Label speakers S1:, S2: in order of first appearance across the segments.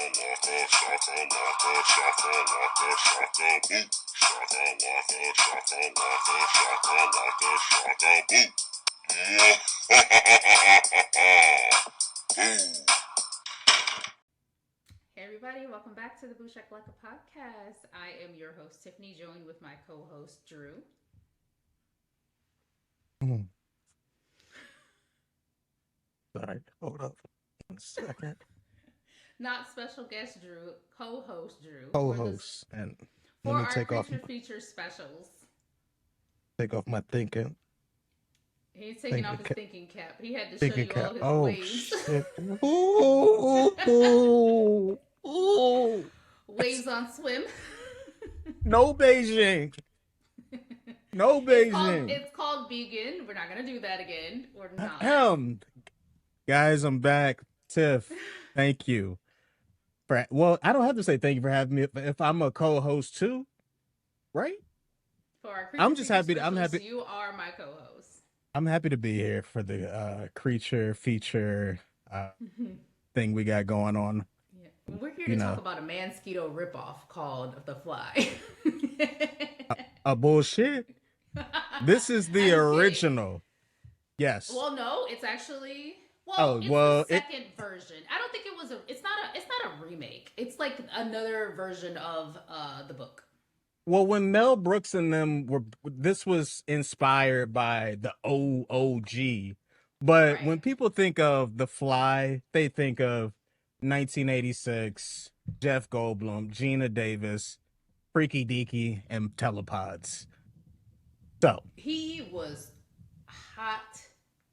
S1: Hey everybody, welcome back to the Booshak Leka podcast. I am your host Tiffany, joined with my co-host Drew.
S2: Sorry, hold up 1 second.
S1: Not special guest Drew, co-host Drew
S2: Co-host, and let
S1: for
S2: me
S1: our
S2: take off
S1: creature feature specials.
S2: my thinking
S1: He's taking off
S2: thinking
S1: his
S2: cap.
S1: thinking cap. He had to show
S2: Thinking
S1: you all
S2: cap.
S1: his
S2: Oh
S1: waves.
S2: shit! Ooh, ooh, ooh.
S1: Waves on swim.
S2: No Beijing. No Beijing.
S1: It's called vegan. We're not gonna do that again. Or not.
S2: Guys, I'm back. Tiff, thank you. Well, I don't have to say thank you for having me if I'm a co-host too, right?
S1: For our creature
S2: I'm just
S1: feature
S2: happy.
S1: specials,
S2: I'm happy.
S1: you are my co-host.
S2: I'm happy to be here for the creature feature thing we got going on.
S1: Yeah. We're here
S2: You
S1: to talk
S2: know,
S1: about a Mansquito ripoff called The Fly.
S2: a bullshit. This is the
S1: I'm kidding.
S2: original. Yes.
S1: Well, no, it's actually
S2: Oh
S1: it's the
S2: well,
S1: second version. I don't think it was a. It's not a remake. It's like another version of the book.
S2: when Mel Brooks and them were, this was inspired by the OOG. But
S1: Right.
S2: when people think of The Fly, they think of 1986, Jeff Goldblum, Gina Davis, Freaky Deaky, and Telepods. So,
S1: He was hot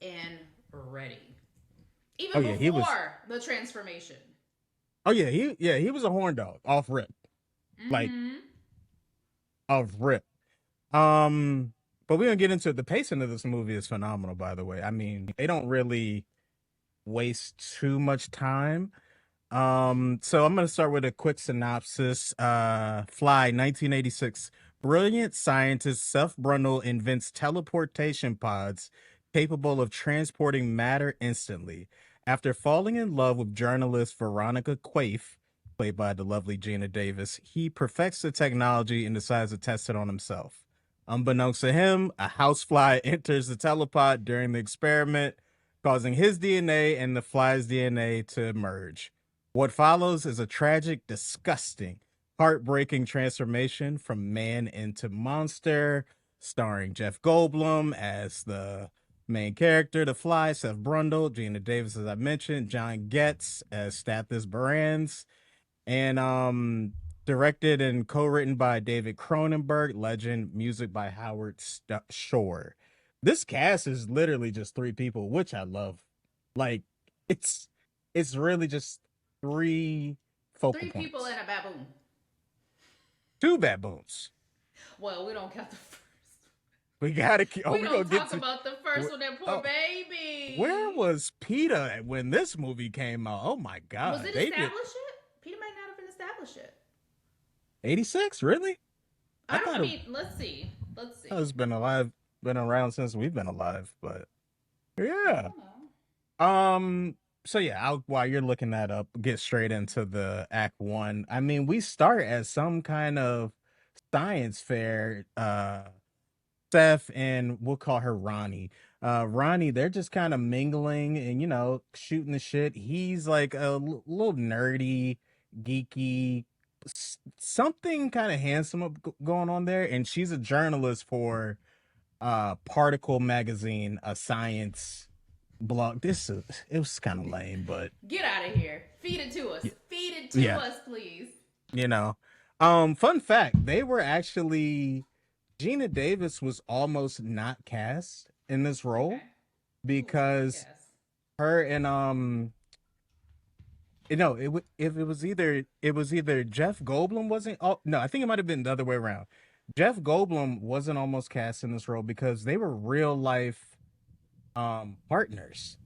S1: and ready.
S2: oh
S1: Even
S2: yeah, he was.
S1: before the transformation.
S2: Oh he was a horn dog off rip, like
S1: Mm-hmm.
S2: off rip. Um, but we're gonna get into it. The pacing of this movie is phenomenal, by the way. I mean, they don't really waste too much time. So I'm gonna start with a quick synopsis. Fly, 1986. Brilliant scientist Seth Brundle invents teleportation pods capable of transporting matter instantly. After falling in love with journalist Veronica Quaife, played by the lovely Gina Davis, he perfects the technology and decides to test it on himself. Unbeknownst to him, a housefly enters the telepod during the experiment, causing his DNA and the fly's DNA to merge. What follows is a tragic, disgusting, heartbreaking transformation from man into monster, starring Jeff Goldblum as the main character, the Fly, Seth Brundle, Gina Davis, as I mentioned, John Getz as Stathis Barans, and directed and co-written by David Cronenberg, legend, music by Howard Shore. This cast is literally just three people, which I love. Like it's it's really just three focal
S1: Three people
S2: points.
S1: and a baboon.
S2: Two baboons.
S1: Well, we don't count the first.
S2: We gotta. Oh,
S1: We
S2: we gonna
S1: don't
S2: get
S1: talk
S2: to.
S1: about the first one. That poor
S2: Oh,
S1: baby.
S2: where was PETA when this movie came out? Oh my
S1: Was
S2: god,
S1: it
S2: they did
S1: established yet? Peter might not have been established yet.
S2: 86. Really?
S1: I
S2: I
S1: don't. I
S2: thought
S1: mean, let's see. Let's see.
S2: it's been around since we've been alive. But yeah.
S1: I don't know.
S2: So yeah, while you're looking that up, get straight into the Act One. I mean, we start as some kind of science fair. Steph and we'll call her Ronnie. Ronnie, they're just kind of mingling and shooting the shit. He's like a little nerdy, geeky, something kind of handsome going on there, and she's a journalist for Particle magazine, a science blog. It was kind of lame, but
S1: Get out of here. Feed it to us. Feed it to
S2: yeah,
S1: us, please.
S2: you know. Fun fact: they were actually Gina Davis was almost not cast in this
S1: Okay.
S2: role
S1: Who was supposed to
S2: because
S1: guess?
S2: her and it was either Jeff Goldblum wasn't. Oh no, I think it might have been the other way around. Jeff Goldblum wasn't almost cast in this role because they were real life partners,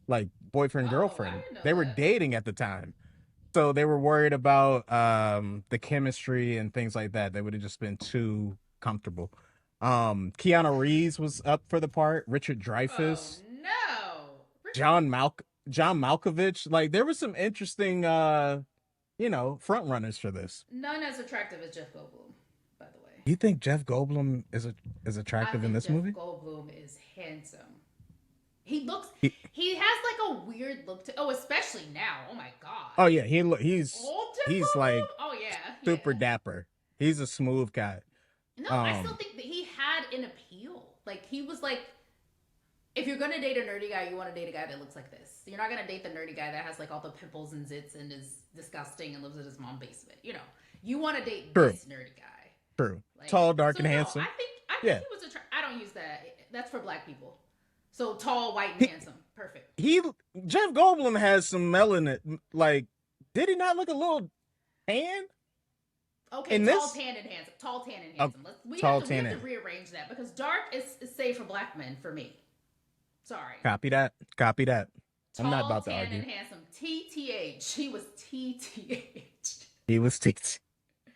S2: like boyfriend
S1: Oh, I
S2: girlfriend.
S1: didn't know
S2: They were
S1: that.
S2: dating at the time. So they were worried about the chemistry and things like that. They would have just been too comfortable. Keanu Reeves was up for the part, Richard
S1: Oh
S2: Dreyfuss,
S1: no, Richard.
S2: John Malkovich. Like there was some interesting front runners for this.
S1: None as attractive as Jeff Goldblum, by the way.
S2: You think Jeff Goldblum is
S1: I
S2: attractive in
S1: think
S2: this
S1: Jeff
S2: movie?
S1: Goldblum is handsome. He looks.
S2: He,
S1: He has like a weird look to. Oh, especially now. Oh my god.
S2: oh yeah,
S1: Old Jeff
S2: he's like
S1: Goldblum. Oh yeah,
S2: super
S1: yeah.
S2: dapper. He's a smooth guy.
S1: No, I still
S2: Um,
S1: think that he had an appeal. Like he was like, if you're gonna date a nerdy guy, you want to date a guy that looks like this. You're not gonna date the nerdy guy that has like all the pimples and zits and is disgusting and lives in his mom's basement. You want to date
S2: true,
S1: this nerdy guy.
S2: true.
S1: Like
S2: Tall, dark,
S1: so,
S2: and
S1: no,
S2: handsome.
S1: I think
S2: Yeah.
S1: he was I don't use that. That's for black people. So tall, white, and
S2: He
S1: handsome. Perfect.
S2: he Jeff Goldblum has some melanin. Like, did he not look a little tan
S1: Okay,
S2: in
S1: tall,
S2: this?
S1: tan, and handsome. Tall, tan, and
S2: Oh,
S1: handsome.
S2: tall,
S1: We
S2: tan,
S1: have to
S2: and
S1: rearrange that because dark is safe for black men for me. Sorry.
S2: copy that. Copy that. I'm not
S1: Tall,
S2: about to
S1: tan,
S2: argue.
S1: and handsome. TTH. He was TTH.
S2: He was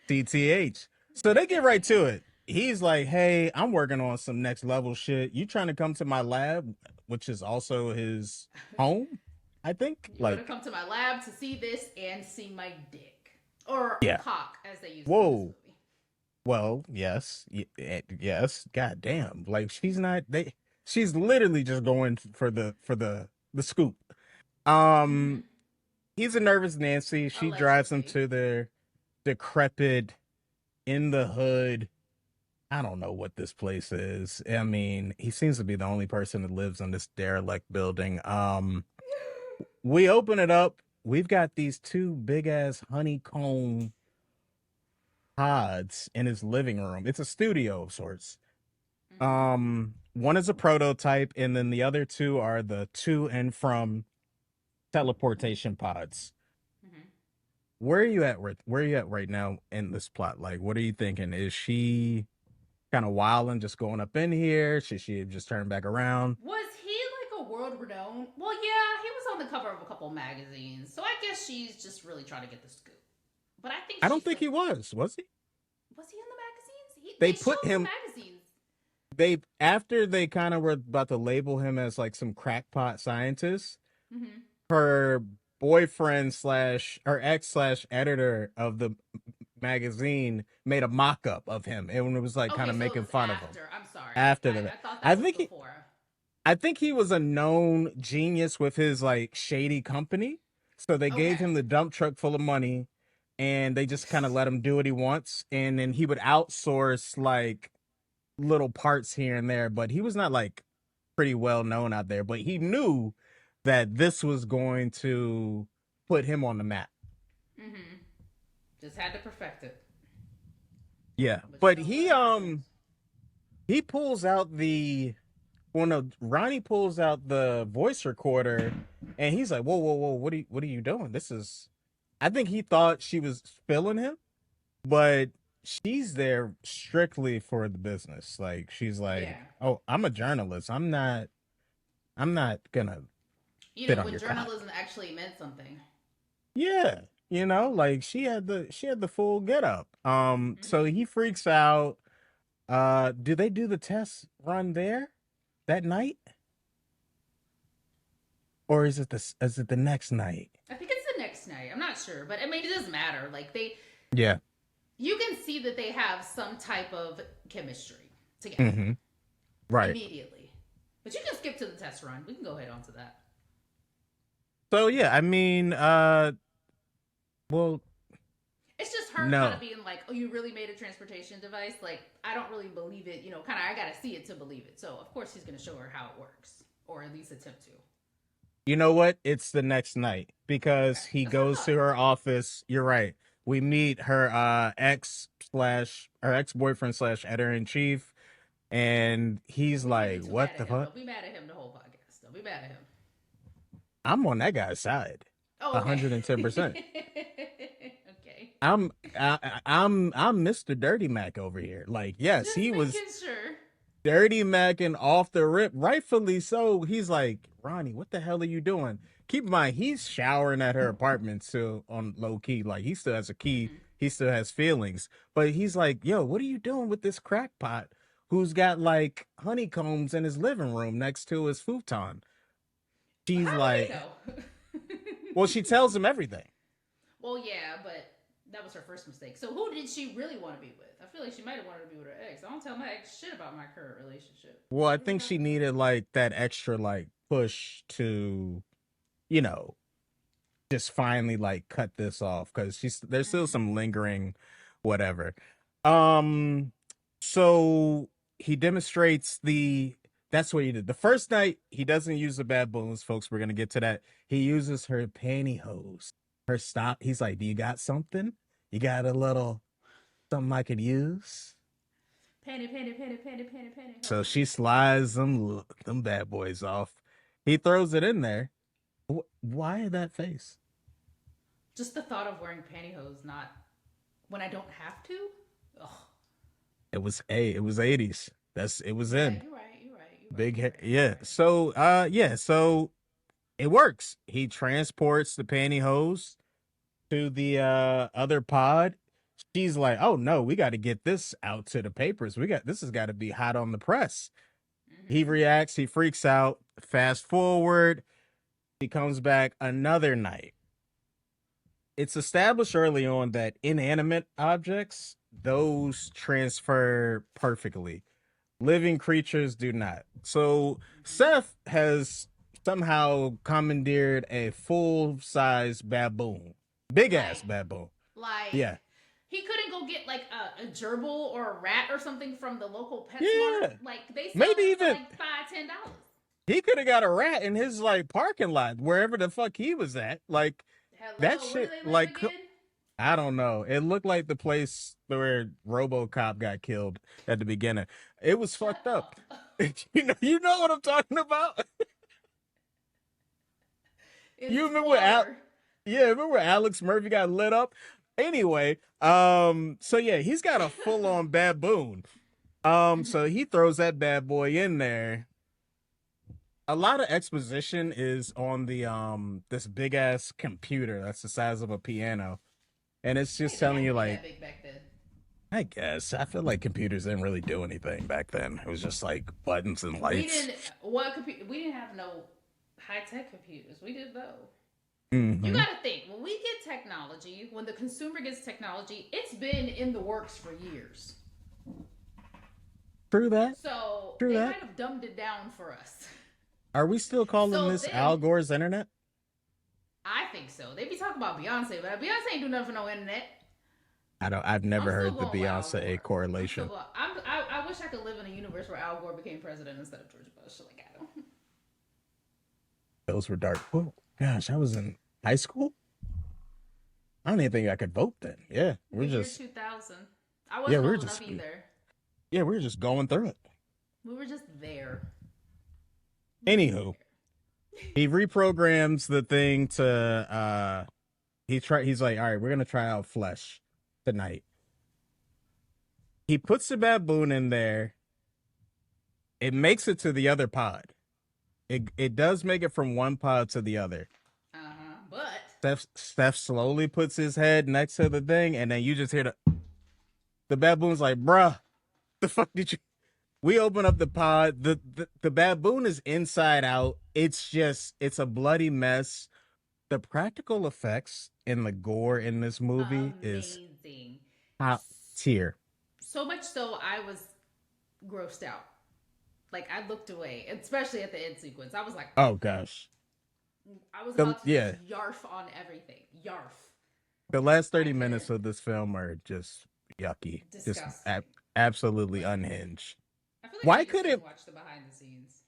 S2: TTH. So they get right to it. He's like, "Hey, I'm working on some next level shit. You trying to come to my lab, which is also his home, I think."
S1: You're gonna
S2: Like,
S1: come to my lab to see this and see my dick or
S2: yeah.
S1: cock, as they use it in this
S2: Whoa.
S1: movie.
S2: Well, yes, yes. God damn. Like she's literally just going for the scoop.
S1: Mm-hmm.
S2: Um, he's a nervous Nancy. She drives him
S1: Allegedly.
S2: to their decrepit in the hood. I don't know what this place is. I mean, he seems to be the only person that lives in this derelict building. We open it up. We've got these two big ass honeycomb pods in his living room. It's a studio of sorts.
S1: Mm-hmm.
S2: One is a prototype, and then the other two are the to and from teleportation pods.
S1: Mm-hmm.
S2: Where are you at right now in this plot? Like, what are you thinking? Is she kind of wilding, just going up in here? Should she have just turned back around?
S1: Was he like a world renowned? Well, yeah, he was on the cover of a couple magazines, so I guess she's just really trying to get the scoop. But I think
S2: I don't
S1: she's
S2: think
S1: like,
S2: he was he?
S1: was he in the magazines?
S2: They
S1: They
S2: put
S1: showed some
S2: him
S1: magazines.
S2: they after they kind of were about to label him as like some crackpot scientist.
S1: Mm-hmm.
S2: Her boyfriend slash her ex slash editor of the magazine made a mock-up of him and it was like kind
S1: Okay,
S2: of
S1: so it
S2: making
S1: was
S2: fun of him
S1: after. I'm sorry.
S2: after
S1: I,
S2: that.
S1: I thought
S2: I
S1: that was
S2: think he
S1: before.
S2: I think he was a known genius with his like shady company. So they gave
S1: Okay.
S2: him the dump truck full of money and they just kind of let him do what he wants. And then he would outsource like little parts here and there, but he was not like pretty well known out there. But he knew that this was going to put him on the map.
S1: Mm-hmm. Just had to perfect it.
S2: Yeah.
S1: But you
S2: But
S1: know what happens?
S2: he pulls out the well no, Ronnie pulls out the voice recorder and he's like, whoa, whoa, whoa, what are you doing? This is I think he thought she was spilling him, but she's there strictly for the business. Like she's
S1: Yeah.
S2: like, "Oh, I'm a journalist. I'm not gonna fit on
S1: When
S2: your cock."
S1: journalism actually meant something.
S2: Yeah, like she had the full get up. So
S1: Mm-hmm.
S2: he freaks out. Do they do the test run there that night, or is it the next night?
S1: I think it's the next night. I'm not sure, but I mean, it doesn't matter. Like
S2: Yeah.
S1: you can see that they have some type of chemistry together
S2: Mm-hmm. Right.
S1: immediately. But you can skip to the test run. We can go ahead on to that.
S2: So yeah, I mean, well,
S1: It's just her kind of
S2: no.
S1: being like, "Oh, you really made a transportation device?" Like, I don't really believe it. Kind of, I gotta see it to believe it. So, of course, he's gonna show her how it works, or at least attempt to.
S2: You know what? It's the next night
S1: Okay,
S2: because he
S1: that's what I
S2: goes to
S1: thought.
S2: her office. You're right. We meet her ex boyfriend slash editor in chief, and he's
S1: We can't be
S2: like,
S1: too mad
S2: "What
S1: at
S2: the
S1: him.
S2: fuck?
S1: Don't be mad at him the whole podcast. Don't be mad at him.
S2: I'm on that guy's side,
S1: Oh, okay.
S2: 110%.
S1: Okay.
S2: I'm Mr. Dirty Mac over here. Like, yes,
S1: Just
S2: he was
S1: making sure.
S2: Dirty Mac and off the rip, rightfully so. He's like, Ronnie, what the hell are you doing? Keep in mind, he's showering at her apartment still on low key. Like, he still has a key.
S1: Mm-hmm.
S2: He still has feelings. But he's like, yo, what are you doing with this crackpot who's got like honeycombs in his living room next to his futon?
S1: Well,
S2: She's
S1: how would he
S2: like,
S1: know?
S2: well, she tells him everything.
S1: Well, yeah, but that was her first mistake. So who did she really want to be with? I feel like she might have wanted to be with her ex. I don't tell my ex shit about my current relationship.
S2: Well, I
S1: What
S2: think
S1: about
S2: she
S1: it?
S2: needed like that extra like push to, you know, just finally like cut this off because there's still
S1: Mm-hmm.
S2: some lingering whatever. Um so he demonstrates the that's what he did. The first night he doesn't use the baboons, folks. We're gonna get to that. He uses her pantyhose. Her stop. He's like, do you got something? You got a little something I could use?
S1: Penny, penny, penny, penny, penny, penny
S2: So
S1: hose.
S2: she slides them bad boys off. He throws it in there. Why that face?
S1: Just the thought of wearing pantyhose, not when I don't have to. Ugh.
S2: It was 80s. It was
S1: Yeah,
S2: in
S1: you're right. You're right. You're right.
S2: big
S1: You're right. You're
S2: yeah.
S1: right.
S2: So it works. He transports the pantyhose to the other pod. She's like, "Oh no, we got to get this out to the papers. This has got to be hot on the press." He
S1: Mm-hmm.
S2: reacts, he freaks out. Fast forward, he comes back another night. It's established early on that inanimate objects, those transfer perfectly. Living creatures do not. So
S1: Mm-hmm.
S2: Seth has somehow commandeered a full size baboon, big ass
S1: Like,
S2: baboon.
S1: like
S2: Yeah,
S1: he couldn't go get like a gerbil or a rat or something from the local PetSmart.
S2: yeah.
S1: Like they sell
S2: Maybe
S1: them for
S2: even
S1: like $5, $10.
S2: he could have got a rat in his like parking lot, wherever the fuck he was at. Like that
S1: Hello, where do
S2: shit.
S1: they live
S2: Like
S1: again?
S2: I don't know. It looked like the place where RoboCop got killed at the beginning. It was
S1: Shut
S2: fucked up.
S1: up.
S2: You know what I'm talking about.
S1: In
S2: You remember
S1: squalor.
S2: Yeah, remember Alex Murphy got lit up? Anyway, so yeah, he's got a full-on baboon. So he throws that bad boy in there. A lot of exposition is on the this big ass computer that's the size of a piano. And it's
S1: Hey,
S2: just
S1: they
S2: telling
S1: had to
S2: you
S1: be
S2: like,
S1: that big back then.
S2: I guess I feel like computers didn't really do anything back then. It was just like buttons and
S1: We
S2: lights.
S1: didn't. We didn't have no high tech computers. We did though. You
S2: Mm-hmm.
S1: got to think when we get technology, when the consumer gets technology, it's been in the works for years.
S2: True that.
S1: So
S2: True
S1: they
S2: that.
S1: might have dumbed it down for us.
S2: Are we still calling
S1: So
S2: this
S1: then,
S2: Al Gore's internet?
S1: I think so. They be talking about Beyonce, but Beyonce ain't do nothing for no internet.
S2: I've
S1: I'm
S2: never
S1: still
S2: heard the
S1: going with Al
S2: Beyonce
S1: Gore. I'm still
S2: correlation.
S1: going. I wish I could live in a universe where Al Gore became president instead of George Bush. Like Adam.
S2: Those were dark. Oh, gosh, I was in high school. I don't even think I could vote then.
S1: The year 2000. I
S2: Yeah,
S1: wasn't
S2: we were
S1: old enough
S2: just
S1: either.
S2: yeah, we were just going through it.
S1: We were just there. We were just
S2: Anywho, he reprograms the thing to he's like, all right, we're gonna try out flesh tonight. He puts the baboon in there. It makes it to the other pod. It does make it from one pod to the other.
S1: there. But
S2: Steph slowly puts his head next to the thing, and then you just hear the baboon's like, bruh, the fuck did you we open up the pod. The baboon is inside out. It's a bloody mess. The practical effects and the gore in this movie is
S1: amazing.
S2: top tier.
S1: So much so I was grossed out. Like I looked away, especially at the end sequence. I was like,
S2: Oh gosh.
S1: I was about to just
S2: Yeah.
S1: yarf on everything. Yarf.
S2: The last
S1: I
S2: 30 minutes
S1: couldn't.
S2: of this film are just yucky. Just
S1: Disgusting.
S2: absolutely unhinged.
S1: I feel like I
S2: Why
S1: need to
S2: could
S1: sit
S2: it
S1: and watch the behind the scenes.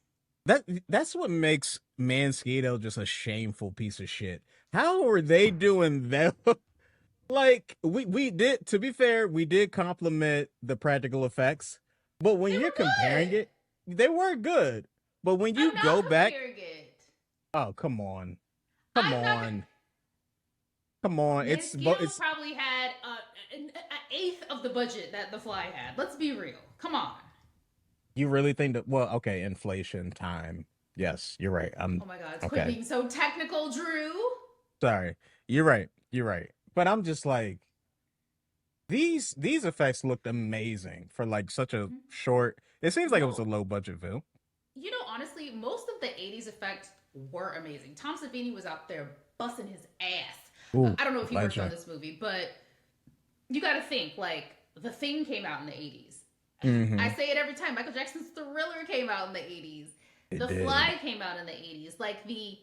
S2: that's what makes Mansquito just a shameful piece of shit. How are they doing that? Like we did, to be fair, we did compliment the practical effects, but when
S1: They
S2: you're
S1: were
S2: comparing
S1: good.
S2: it, they were good. But when you
S1: I'm not
S2: go back,
S1: comparing it.
S2: oh come on, come
S1: I'm not.
S2: on, come on,
S1: Mansquito
S2: it's
S1: probably had an eighth of the budget that The Fly had. Let's be real. Come on.
S2: you really think that? Well, okay, inflation time. Yes, you're right. I'm
S1: Oh my God! Quit
S2: okay.
S1: being so technical, Drew.
S2: Sorry, you're right. You're right. But I'm just like these effects looked amazing for like such a
S1: Mhm.
S2: short. It seems like it was a
S1: No,
S2: low budget film.
S1: honestly, most of the '80s effects were amazing. Tom Savini was out there busting his ass.
S2: Ooh,
S1: I don't know if he worked on
S2: legend.
S1: this movie, but you got to think like The Thing came out in the 80s. I
S2: Mm-hmm.
S1: say it every time. Michael Jackson's Thriller came out in the 80s.
S2: It
S1: The
S2: did.
S1: Fly came out in the 80s. Like the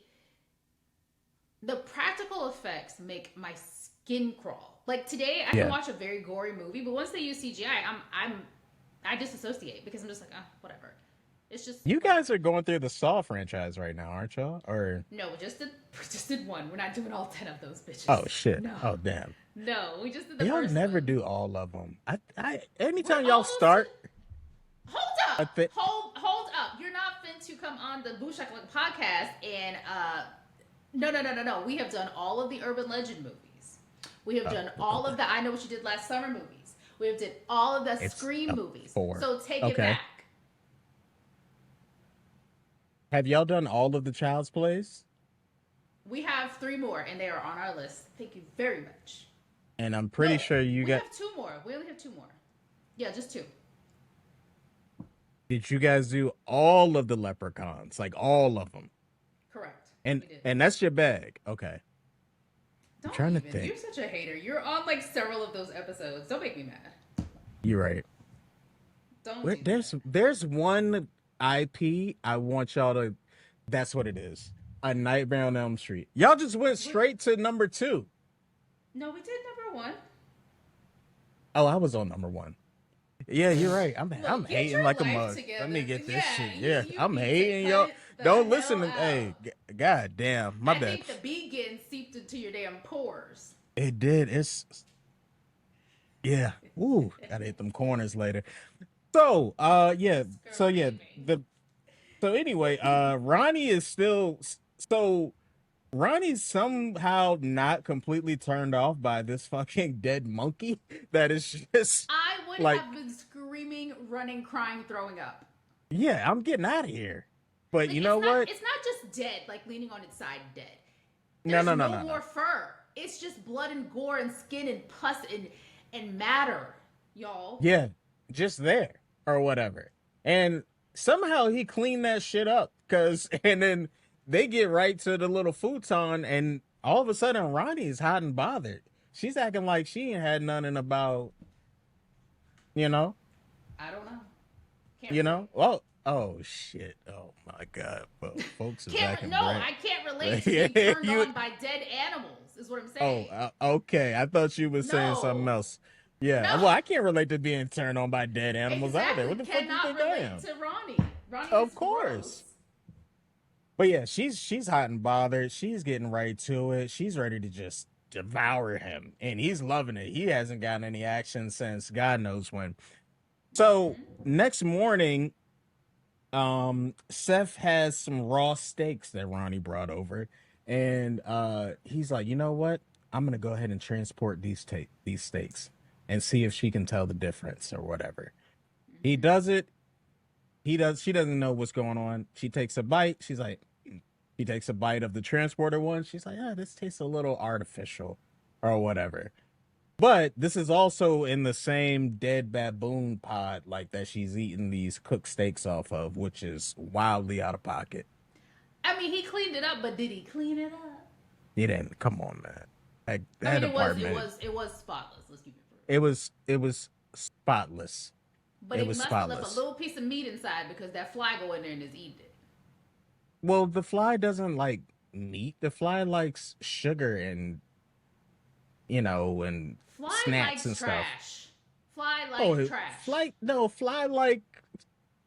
S1: practical effects make my skin crawl. Like today, I can
S2: Yeah.
S1: watch a very gory movie, but once they use CGI, I disassociate because I'm just like, whatever. It's just
S2: You
S1: whatever.
S2: guys are going through the Saw franchise right now, aren't y'all? Or
S1: No, we just did just did one. We're not doing all 10 of those bitches.
S2: oh shit.
S1: No,
S2: Oh damn.
S1: no, we just did the
S2: Y'all
S1: first
S2: never
S1: one.
S2: do all of them. I
S1: We're
S2: anytime y'all
S1: almost to.
S2: start
S1: Hold up,
S2: a thing.
S1: hold up. You're not fit to come on the Bushak podcast and no. We have done all of the urban legend movies. We have done all of the I Know What You Did Last Summer movies. We have did all of the
S2: It's
S1: Scream
S2: a
S1: movies.
S2: four.
S1: So take it
S2: Okay.
S1: back.
S2: Have y'all done all of the Child's Plays?
S1: We have 3 more, and they are on our list. Thank you very much.
S2: And I'm pretty
S1: No,
S2: sure you
S1: we
S2: got.
S1: have 2 more. We only have 2 more. Yeah, just 2.
S2: Did you guys do all of the Leprechauns? Like all of them?
S1: Correct.
S2: And
S1: We did.
S2: and that's your bag. Okay. I'm
S1: Don't
S2: trying to
S1: even.
S2: think.
S1: You're such a hater. You're on like several of those episodes. Don't make me mad.
S2: You're right.
S1: Don't do
S2: There's one IP I want y'all to. That's what it is. A Nightmare on Elm Street. Y'all just went
S1: that.
S2: straight to number 2.
S1: No, we did number 1.
S2: Oh, I was on number 1. Yeah, you're right. I'm
S1: Look, get
S2: hating
S1: your
S2: like a
S1: life
S2: mug.
S1: together.
S2: Let me get this
S1: Yeah,
S2: shit. Yeah,
S1: you
S2: I'm
S1: need to
S2: hating
S1: cut
S2: y'all.
S1: it the
S2: Don't
S1: hell
S2: listen to. Hey,
S1: out.
S2: god damn, my
S1: I
S2: bad.
S1: think the bee getting seeped into your damn pores.
S2: It did. It's yeah. Ooh, gotta hit them corners later. So, yeah. So yeah,
S1: Screaming.
S2: the so anyway, Ronnie is still so Ronnie's somehow not completely turned off by this fucking dead monkey that is just
S1: I would
S2: like,
S1: have been screaming, running, crying, throwing up.
S2: yeah, I'm getting out of here. But
S1: Like
S2: you know what?
S1: it's not just dead, like leaning on its side dead.
S2: No,
S1: There's
S2: no, no,
S1: no
S2: no,
S1: more
S2: no.
S1: fur. It's just blood and gore and skin and pus and matter, y'all.
S2: Yeah, just there or whatever. And somehow he cleaned that shit up cuz and then they get right to the little futon and all of a sudden Ronnie's hot and bothered. She's acting like she ain't had nothing about, you know,
S1: I don't know. Can't relate.
S2: Well, oh shit. Oh my god. Well, folks is acting
S1: No,
S2: brand.
S1: I can't relate to
S2: Yeah,
S1: being turned
S2: you
S1: on by dead animals. Is what I'm
S2: oh,
S1: saying.
S2: okay. I thought you were saying something
S1: No,
S2: else. Yeah.
S1: no,
S2: Well, I can't relate to being turned on by dead animals either.
S1: exactly.
S2: What the fuck you
S1: Cannot
S2: think I
S1: relate
S2: am?
S1: to Ronnie. Ronnie is
S2: Of
S1: gross.
S2: course. But yeah, she's hot and bothered. She's getting right to it. She's ready to just devour him, and he's loving it. He hasn't gotten any action since God knows when. So
S1: Mm-hmm.
S2: next morning, Seth has some raw steaks that Ronnie brought over, and he's like, you know what? I'm gonna go ahead and transport these steaks and see if she can tell the difference or whatever. He
S1: Mm-hmm.
S2: does it. He does. She doesn't know what's going on. She takes a bite. She's like, he takes a bite of the transporter one. She's like, this tastes a little artificial or whatever. But this is also in the same dead baboon pod like that she's eating these cooked steaks off of, which is wildly out of pocket.
S1: I mean, he cleaned it up, but did he clean it up?
S2: It didn't. Come on, man. Like,
S1: I
S2: that
S1: mean,
S2: apartment.
S1: it was spotless. Let's keep it real.
S2: It was spotless.
S1: But
S2: It
S1: he
S2: was
S1: must have left a
S2: spotless.
S1: little piece of meat inside because that fly go in there and just eat it.
S2: Well, the fly doesn't like meat. The fly likes sugar and and
S1: Fly
S2: snacks
S1: likes
S2: and stuff.
S1: trash. Fly
S2: Oh,
S1: likes trash.
S2: fly like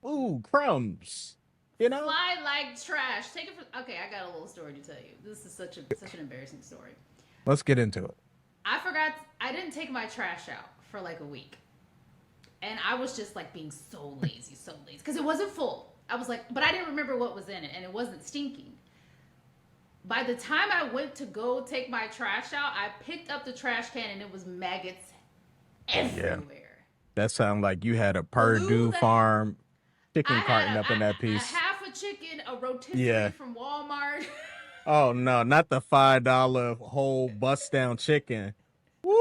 S2: ooh crumbs. You know?
S1: Fly like trash. Take it from. Okay, I got a little story to tell you. This is such an embarrassing story.
S2: Let's get into it.
S1: I forgot. I didn't take my trash out for like a week, and I was just like being so lazy, because it wasn't full. I was like, but I didn't remember what was in it, and it wasn't stinking. By the time I went to go take my trash out, I picked up the trash can and it was maggots
S2: Yeah,
S1: everywhere.
S2: that sounds like you had a
S1: Blew
S2: Purdue
S1: the.
S2: farm
S1: I
S2: chicken carton
S1: had
S2: up in that
S1: a
S2: piece.
S1: half a chicken, a rotisserie
S2: Yeah.
S1: from Walmart.
S2: Oh no, not the $5 whole bust down chicken. Woo!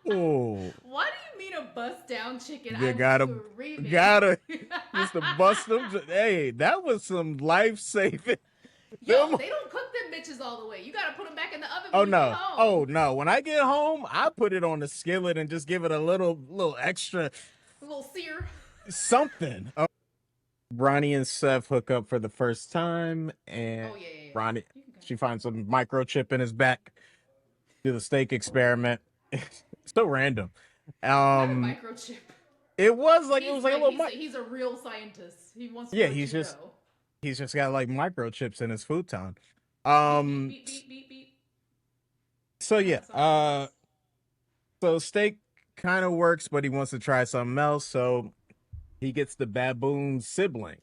S2: Ooh.
S1: What do you mean a bust down chicken?
S2: You
S1: I was screaming.
S2: gotta just to bust them. Hey, that was some life saving.
S1: Yo,
S2: Them-
S1: they don't cook them bitches all the way. You gotta put them back in the oven
S2: Oh
S1: when you get
S2: no. Oh
S1: home.
S2: no. When I get home, I put it on the skillet and just give it a little extra
S1: A little sear.
S2: something. Ronnie and Seth hook up for the first time, and
S1: Oh yeah, yeah, yeah.
S2: Ronnie,
S1: You can go.
S2: she finds a microchip in his back. Do the steak experiment. So random.
S1: Not a
S2: Um,
S1: microchip.
S2: it was like
S1: He's
S2: a
S1: like
S2: little mic.
S1: he's a real scientist. He wants to
S2: Yeah,
S1: let you know.
S2: he's just got like microchips in his futon.
S1: Beep beep
S2: Um,
S1: beep beep beep beep.
S2: so yeah,
S1: That's all it is.
S2: so steak kind of works, but he wants to try something else, so he gets the baboon sibling.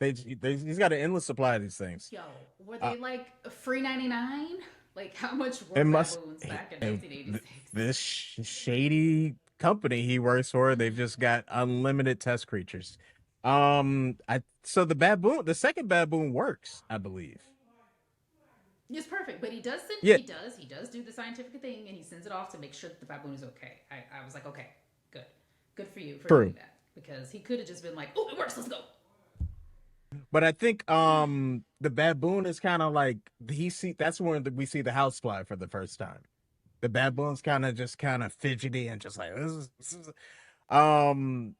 S2: He's got an endless supply of these things.
S1: Yo, were
S2: Uh,
S1: they like free 99? Like how much were
S2: it must
S1: baboons back in
S2: and
S1: 1986?
S2: this shady company he works for, they've just got unlimited test creatures. I so the second baboon works, I believe.
S1: It's perfect, but
S2: Yeah,
S1: he does do the scientific thing, and he sends it off to make sure that the baboon is okay. I was like, okay, good, good for you for
S2: true.
S1: doing that, because he could have just been like, oh, it works, let's go.
S2: But I think the baboon is kind of like he see that's when we see the housefly for the first time. The baboon's kind of fidgety and just like this is um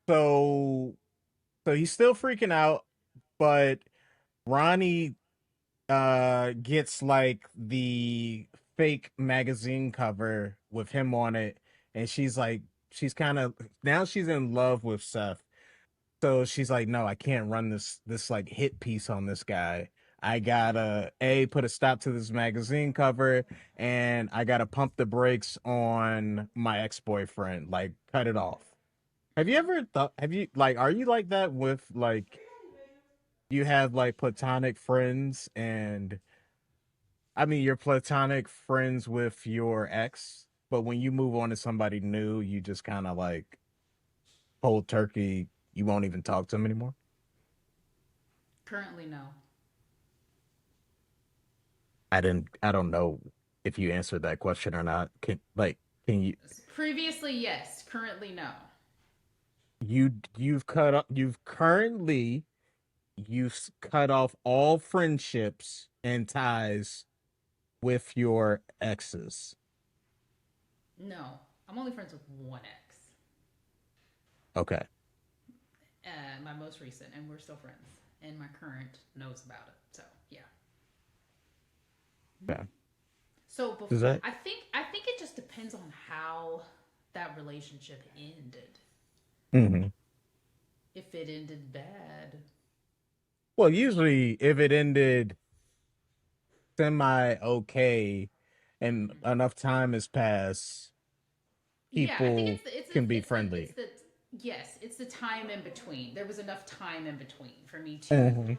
S2: so he's still freaking out, but Ronnie gets like the fake magazine cover with him on it, and she's kind of now she's in love with Seth. So she's like, no, I can't run this like hit piece on this guy. I gotta put a stop to this magazine cover, and I gotta pump the brakes on my ex-boyfriend, like cut it off. Have you ever thought? Have you like? Are you like that with like? You have like platonic friends, and I mean, you're platonic friends with your ex, but when you move on to somebody new, you just kind of like cold turkey. You won't even talk to them anymore.
S1: Currently, no.
S2: I don't know if you answered that question or not. Can you
S1: Previously, yes. Currently, no.
S2: you've cut off all friendships and ties with your exes.
S1: No, I'm only friends with one ex,
S2: Okay.
S1: my most recent, and we're still friends. And my current knows about it, so yeah.
S2: Yeah.
S1: So
S2: Is that
S1: I think it just depends on how that relationship ended.
S2: hmm
S1: If it ended bad,
S2: Well, usually if it ended semi okay and enough time has passed,
S1: yeah, I think
S2: people can be friendly.
S1: it's the yes, it's the time in between. There was enough time in between for me to
S2: hmm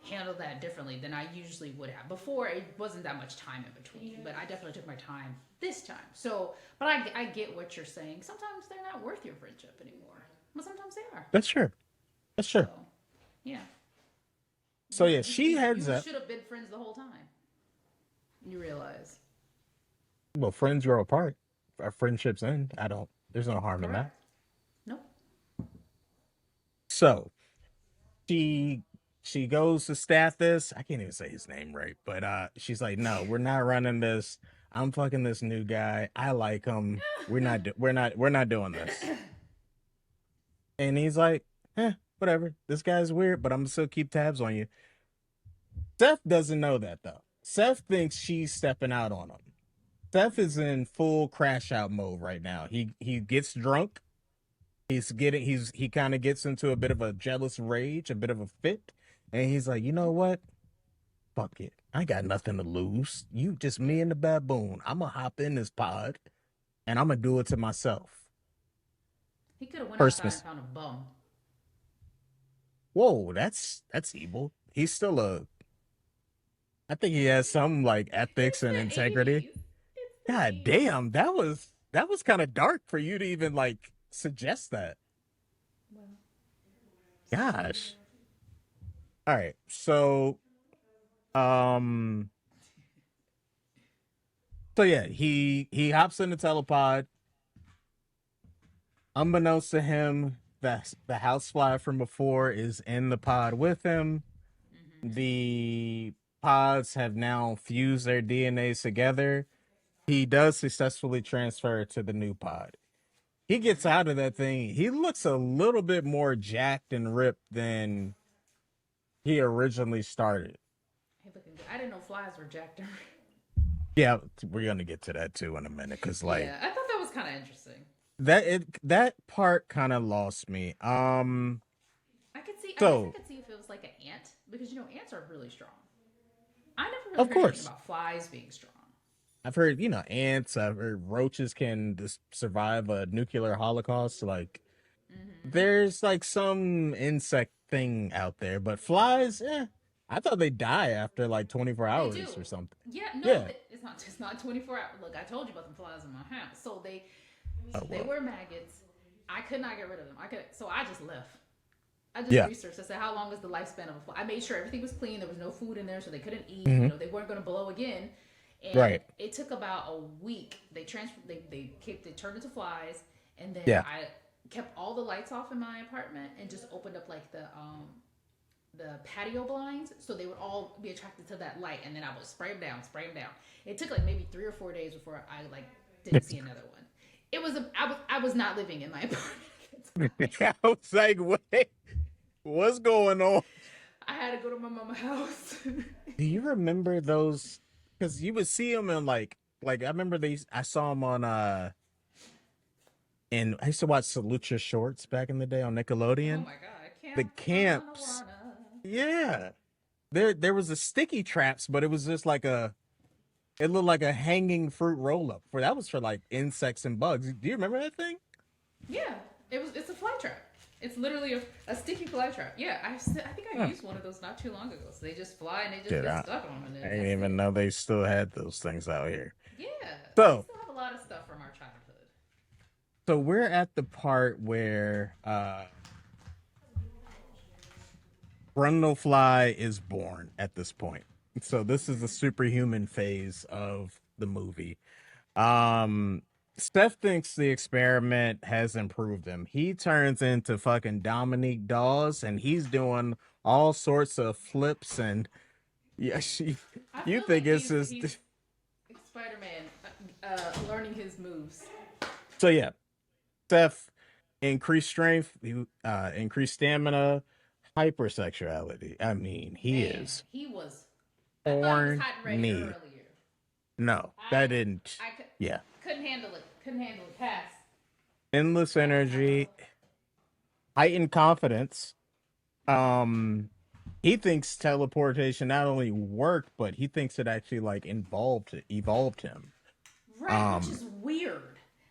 S1: handle that differently than I usually would have. Before it wasn't that much time in between, but I definitely took my time this time. So, but I get what you're saying. Sometimes they're not worth your friendship anymore, but sometimes they are.
S2: That's true. That's
S1: So,
S2: true.
S1: yeah,
S2: So yeah, she heads
S1: you
S2: up.
S1: should have been friends the whole time. You realize,
S2: Well, friends grow apart. Our friendships end. I don't. There's no harm in that.
S1: correct? Nope.
S2: So she she goes to Stathis. I can't even say his name right, but she's like, no, we're not running this. I'm fucking this new guy. I like him. We're not doing this. And he's like, whatever. This guy's weird, but I'm gonna still keep tabs on you. Seth doesn't know that though. Seth thinks she's stepping out on him. Seth is in full crash out mode right now. He gets drunk. He kind of gets into a bit of a jealous rage, a bit of a fit, and he's like, you know what? Fuck it. I got nothing to lose. You just me and the baboon. I'm gonna hop in this pod and I'm gonna do it to myself.
S1: He could have went outside and
S2: Christmas.
S1: found a bum.
S2: Whoa, that's evil. He's still a. I think he has some like ethics
S1: It's
S2: and
S1: the
S2: integrity.
S1: 80s. It's the
S2: God
S1: 80s.
S2: damn, that was kind of dark for you to even like suggest that.
S1: Well,
S2: Gosh. All right. So um yeah, he hops in the telepod. Unbeknownst to him, the housefly from before is in the pod with him. the pods have now fused their DNAs together, he does successfully transfer to the new pod. He gets out of that thing. He looks a little bit more jacked and ripped than he originally started.
S1: He looking good. I didn't know flies were jacked.
S2: Yeah, we're gonna get to that too in a minute, because like
S1: Yeah, I thought that was kind of interesting.
S2: that part kind of lost me.
S1: I could see. I guess I
S2: So
S1: could see if it was like an ant because ants are really strong. I never really
S2: of
S1: heard anything
S2: course,
S1: about flies being strong.
S2: I've heard, ants. I've heard roaches can just survive a nuclear holocaust. Like,
S1: Mm-hmm.
S2: there's like some insect thing out there, but flies, I thought they die after like 24
S1: They do.
S2: hours or something.
S1: Yeah, no,
S2: Yeah.
S1: it's not. It's not 24 hours. Look, I told you about the flies in my house. So
S2: Oh
S1: they
S2: well.
S1: were maggots. I could not get rid of them. So I just left. I just
S2: Yeah.
S1: researched. I said, how long is the lifespan of a fly? I made sure everything was clean. There was no food in there, so they couldn't eat.
S2: Hmm.
S1: They weren't going to blow again. And
S2: Right.
S1: it took about a week. They transferred. They turned into flies, and then
S2: Yeah.
S1: I kept all the lights off in my apartment and just opened up like the patio blinds, so they would all be attracted to that light, and then I would spray them down. It took like maybe 3 or 4 days before I like didn't see another one. I was not living in my apartment at the time.
S2: I was like, wait, what's going on?
S1: I had to go to my mama's house.
S2: Do you remember those? Because you would see them in I remember these. I saw them on and I used to watch Salute Your Shorts back in the day on
S1: Oh
S2: Nickelodeon.
S1: my god,
S2: The
S1: camp
S2: camps,
S1: marijuana.
S2: yeah. There was a sticky traps, but it was just like it looked like a hanging fruit roll up. For that was for like insects and bugs. Do you remember that thing?
S1: Yeah, it's a fly trap. It's literally a sticky fly trap. Yeah, I think I
S2: Huh.
S1: used one of those not too long ago. So they just fly and they just
S2: Shit,
S1: get stuck on them. And
S2: I
S1: then
S2: didn't
S1: that's
S2: even
S1: it.
S2: know they still had those things out here.
S1: Yeah, we
S2: So
S1: still have a lot of stuff from our childhood.
S2: so we're at the part where Brundlefly is born at this point. So this is the superhuman phase of the movie. Um, Steph thinks the experiment has improved him. He turns into fucking Dominique Dawes, and he's doing all sorts of flips and yeah,
S1: I
S2: you
S1: feel
S2: think
S1: like
S2: it's
S1: he's
S2: just
S1: Spider Man learning his moves.
S2: so yeah. Steph increased strength, increased stamina, hypersexuality. I mean, he
S1: Man,
S2: is
S1: he was. I thought he was hot and ready
S2: horny.
S1: earlier.
S2: No, that
S1: I
S2: didn't.
S1: I
S2: Yeah,
S1: couldn't handle it. Couldn't handle it. Pass.
S2: endless
S1: Pass. No.
S2: energy, heightened confidence. Um, he thinks teleportation not only worked, but he thinks it actually like evolved him.
S1: Right, which
S2: Um,
S1: is weird.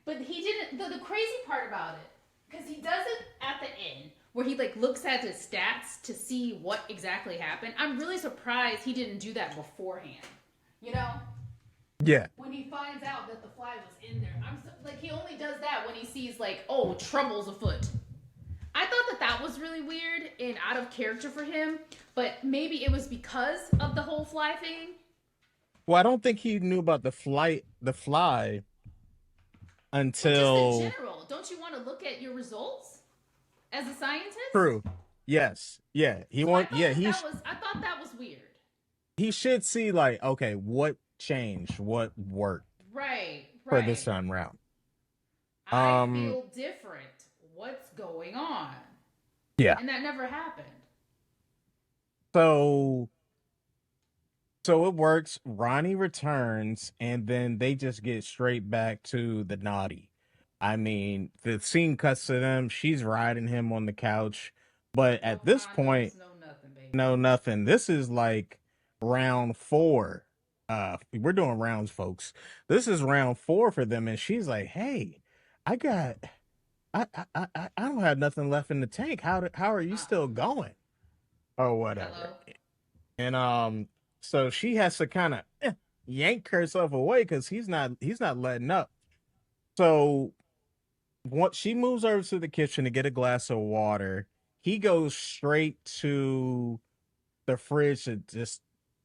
S1: But he didn't. The crazy part about it, because he does it at the end, where he like looks at his stats to see what exactly happened. I'm really surprised he didn't do that beforehand. You know,
S2: yeah.
S1: when he finds out that the fly was in there, like he only does that when he sees like, oh, trouble's afoot. I thought that was really weird and out of character for him, but maybe it was because of the whole fly thing.
S2: Well, I don't think he knew about the fly
S1: But just in
S2: until
S1: general, don't you want to look at your results as a scientist?
S2: true. Yes, yeah.
S1: So I thought
S2: Yeah.
S1: I thought that was weird.
S2: He should see like, okay, what changed, what worked
S1: Right,
S2: for this
S1: right.
S2: time round.
S1: I
S2: Um,
S1: feel different. What's going on?
S2: yeah.
S1: And that never happened.
S2: So so it works. Ronnie returns, and then they just get straight back to the naughty. I mean, the scene cuts to them. She's riding him on the couch, but
S1: No
S2: at this point,
S1: condoms, no nothing, baby.
S2: no nothing. This is like round four. We're doing rounds, folks. This is round four for them, and she's like, "Hey, I got, I don't have nothing left in the tank. How are you
S1: Uh,
S2: still going, or
S1: hello.
S2: whatever?" And so she has to kind of yank herself away because he's not letting up. So once she moves over to the kitchen to get a glass of water, he goes straight to the fridge to just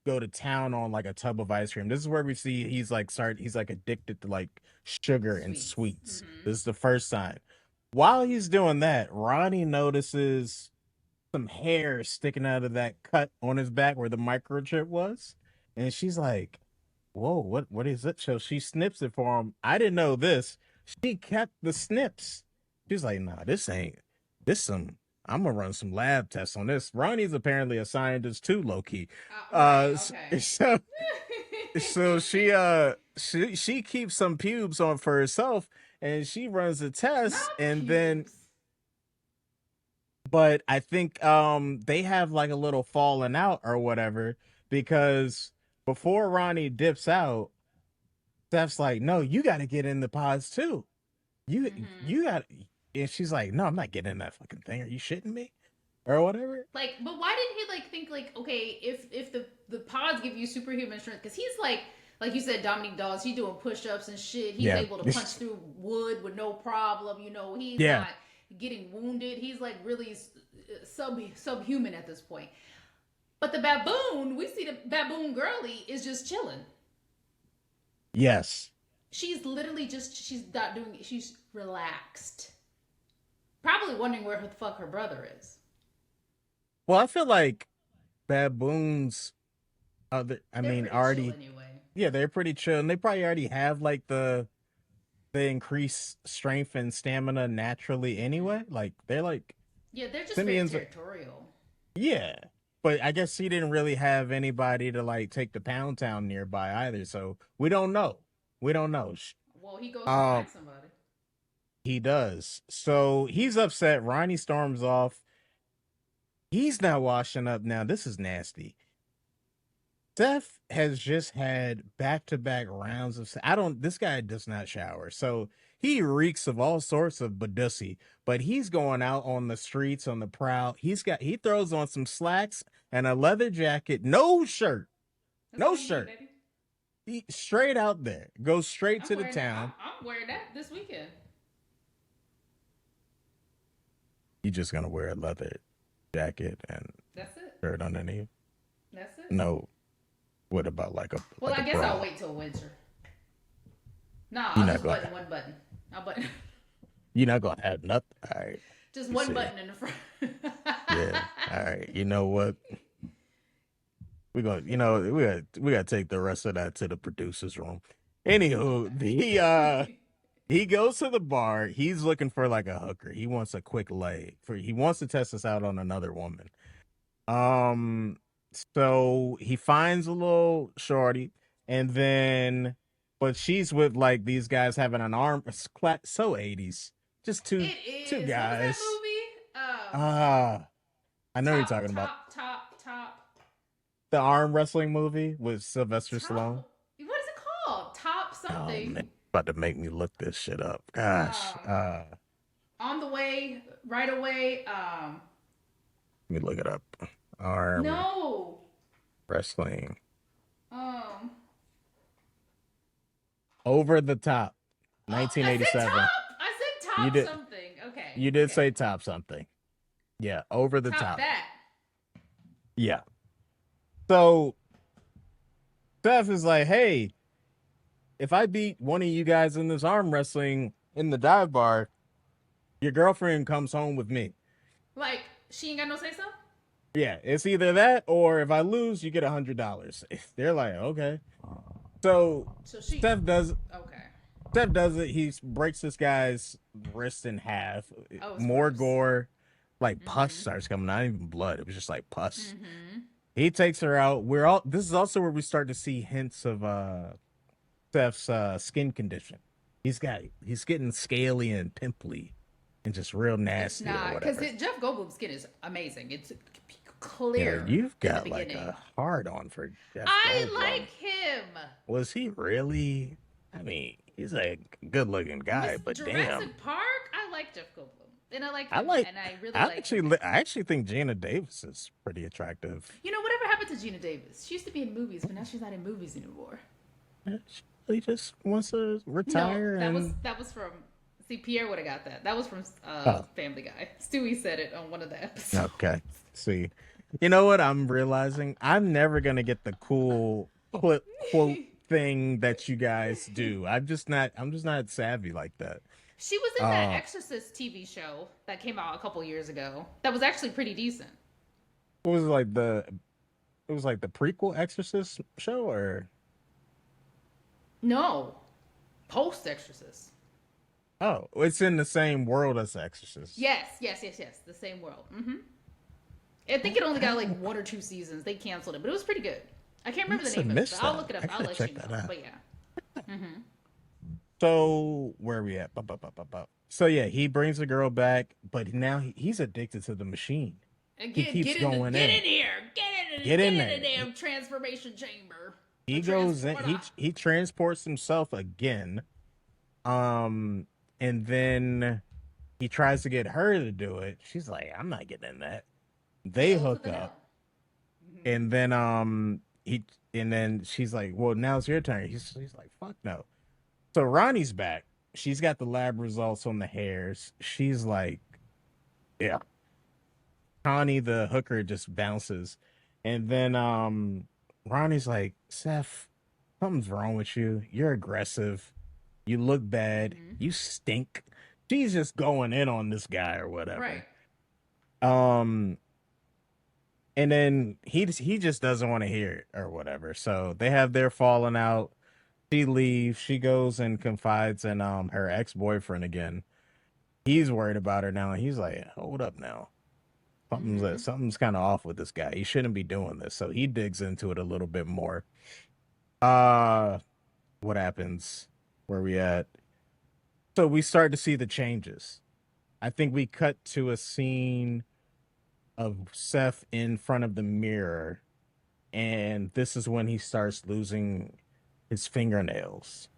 S2: go to town on like a tub of ice cream. This is where we see he's like addicted to like sugar and
S1: Sweets.
S2: sweets.
S1: Mm-hmm.
S2: This is the first sign. While he's doing that, Ronnie notices some hair sticking out of that cut on his back where the microchip was. And she's like, whoa, what is it? So she snips it for him. I didn't know this. She kept the snips. She's like, nah, this ain't this some I'm gonna run some lab tests on this. Ronnie's apparently a scientist too, low key.
S1: Right. Okay.
S2: So she keeps some pubes on for herself and she runs a test
S1: Not
S2: and then
S1: pubes.
S2: but I think they have like a little falling out or whatever because before Ronnie dips out, Steph's like, "No, you got to get in the pods too.
S1: Hmm.
S2: You got." And she's like, "No, I'm not getting in that fucking thing. Are you shitting me?" Or whatever.
S1: Like, but why didn't he like think like, okay, if the pods give you superhuman strength, because he's like you said, Dominique Dawes, he's doing push-ups and shit. He's
S2: Yeah.
S1: able to punch through wood with no problem. He's
S2: Yeah.
S1: not getting wounded. He's like really subhuman at this point. But the baboon, we see the baboon girly is just chilling.
S2: Yes.
S1: She's literally just she's not doing it. She's relaxed. Probably wondering where the fuck her brother is.
S2: Well, I feel like baboons. I
S1: They're
S2: mean,
S1: pretty chill
S2: already.
S1: anyway.
S2: Yeah, they're pretty chill, and they probably already have like the increased strength and stamina naturally
S1: Mm-hmm.
S2: anyway. Like they're like
S1: Yeah, they're just very
S2: simians.
S1: territorial.
S2: Yeah. But I guess he didn't really have anybody to like take the pound town nearby either. So we don't know. We don't know.
S1: Well, he goes to
S2: Um
S1: find somebody.
S2: he does. So he's upset. Ronnie storms off. He's not washing up now. This is nasty. Seth has just had back-to-back rounds of I don't this guy does not shower. So he reeks of all sorts of badussy, but he's going out on the streets on the prowl. He throws on some slacks and a leather jacket, no shirt.
S1: That's
S2: No
S1: all you need,
S2: shirt.
S1: baby.
S2: He straight out there. Goes straight
S1: I'm
S2: to the
S1: wearing that.
S2: town.
S1: I'm wearing that this weekend.
S2: You just gonna wear a leather jacket and
S1: That's it.
S2: shirt underneath?
S1: That's it.
S2: No. What about
S1: Well,
S2: like a
S1: I guess I'll
S2: bra?
S1: wait till winter. Nah,
S2: You're
S1: I'll
S2: not
S1: just
S2: gonna
S1: button one button. I'll button
S2: you're not gonna have nothing. All right.
S1: just
S2: You
S1: one
S2: see.
S1: button in the front.
S2: Yeah. All right. You know what? We're gonna we gotta take the rest of that to the producer's room. Anywho, he goes to the bar. He's looking for like a hooker. He wants a quick lay. He wants to test us out on another woman. Um, so he finds a little shorty, and then, but she's with like these guys having an arm. So 80s, just two
S1: It
S2: two
S1: is. What was that
S2: guys.
S1: movie?
S2: Ah, I know what you're
S1: Top,
S2: talking about.
S1: top, top, top,
S2: The arm wrestling movie with Sylvester
S1: top.
S2: Stallone.
S1: What is it called? Top
S2: Oh man,
S1: something.
S2: about to make me look this shit up. Gosh,
S1: Um, on the way, right away.
S2: let me look it up. Arm
S1: No.
S2: wrestling.
S1: Um,
S2: Over the top.
S1: oh, I said
S2: 1987.
S1: top. I said
S2: You
S1: top
S2: did
S1: something. Okay.
S2: you did
S1: Okay.
S2: say top something. Yeah, over the
S1: Top
S2: top.
S1: that.
S2: Yeah. So Steph is like, hey, if I beat one of you guys in this arm wrestling in the dive bar, your girlfriend comes home with me.
S1: Like she ain't got no say so.
S2: Yeah, it's either that or if I lose, you get $100. They're like, okay. So
S1: So she.
S2: Steph does
S1: Okay.
S2: Steph does it. He breaks this guy's wrist in half.
S1: Oh, it's
S2: More
S1: gross.
S2: gore, like pus
S1: Mm-hmm.
S2: starts coming. Not even blood. It was just like pus.
S1: Mm-hmm.
S2: He takes her out. We're all. This is also where we start to see hints of Steph's skin condition. He's getting scaly and pimply, and just real
S1: It's
S2: nasty or
S1: not because
S2: whatever.
S1: Jeff Goldblum's skin is amazing. It's
S2: Yeah,
S1: clear
S2: you've
S1: in the
S2: got like
S1: beginning.
S2: a hard on for Jeff
S1: I
S2: Goldblum.
S1: like him.
S2: Was he really? I mean, he's a good looking guy,
S1: Miss
S2: but damn.
S1: Jurassic Park. I like Jeff Goldblum, and I like
S2: I
S1: him,
S2: like.
S1: and I really like him.
S2: I actually think Gina Davis is pretty attractive.
S1: Whatever happened to Gina Davis? She used to be in movies, but now she's not in movies anymore.
S2: She really just wants to
S1: No,
S2: retire and.
S1: that was from. See, Pierre would have got that. That was from
S2: Oh,
S1: Family Guy. Stewie said it on one of the episodes.
S2: okay. See, you know what I'm realizing? I'm never gonna get the cool quote thing that you guys do. I'm just not. I'm just not savvy like that.
S1: She was in that
S2: Uh,
S1: Exorcist TV show that came out a couple years ago. That was actually pretty decent.
S2: What was it like the? It was like the prequel Exorcist show, or
S1: No, post Exorcist.
S2: oh, it's in the same world as Exorcist.
S1: Yes. The same world. I think it only got like one or two seasons. They canceled it, but it was pretty good. I can't
S2: I
S1: remember the
S2: must have
S1: name of it,
S2: missed
S1: but I'll
S2: that.
S1: look it up.
S2: I
S1: I'll
S2: gotta
S1: let you
S2: check
S1: know.
S2: that out.
S1: But yeah.
S2: So where are we at? So yeah, he brings the girl back, but now he's addicted to the machine.
S1: And
S2: He keeps going
S1: get
S2: in.
S1: in here,
S2: Get in
S1: get in the
S2: there.
S1: damn transformation chamber, the
S2: He goes in.
S1: transporter.
S2: He transports himself again. Um, and then he tries to get her to do it. She's like, "I'm not getting in that." They
S1: Hell to
S2: hook
S1: the no.
S2: up, and then he and then she's like, "Well, now it's your turn." He's like, "Fuck no." So Ronnie's back. She's got the lab results on the hairs. She's like, "Yeah." Connie, the hooker, just bounces, and then Ronnie's like, "Seth, something's wrong with you. You're aggressive. You look bad. You stink." She's just going in on this guy or
S1: Right.
S2: whatever. Um, and then he just doesn't want to hear it or whatever. So they have their falling out. She leaves. She goes and confides in her ex boyfriend again. He's worried about her now. He's like, "Hold up now. Something's kind of off with this guy. He shouldn't be doing this." So he digs into it a little bit more. Uh, what happens? Where we at? So we start to see the changes. I think we cut to a scene of Seth in front of the mirror, and this is when he starts losing his fingernails.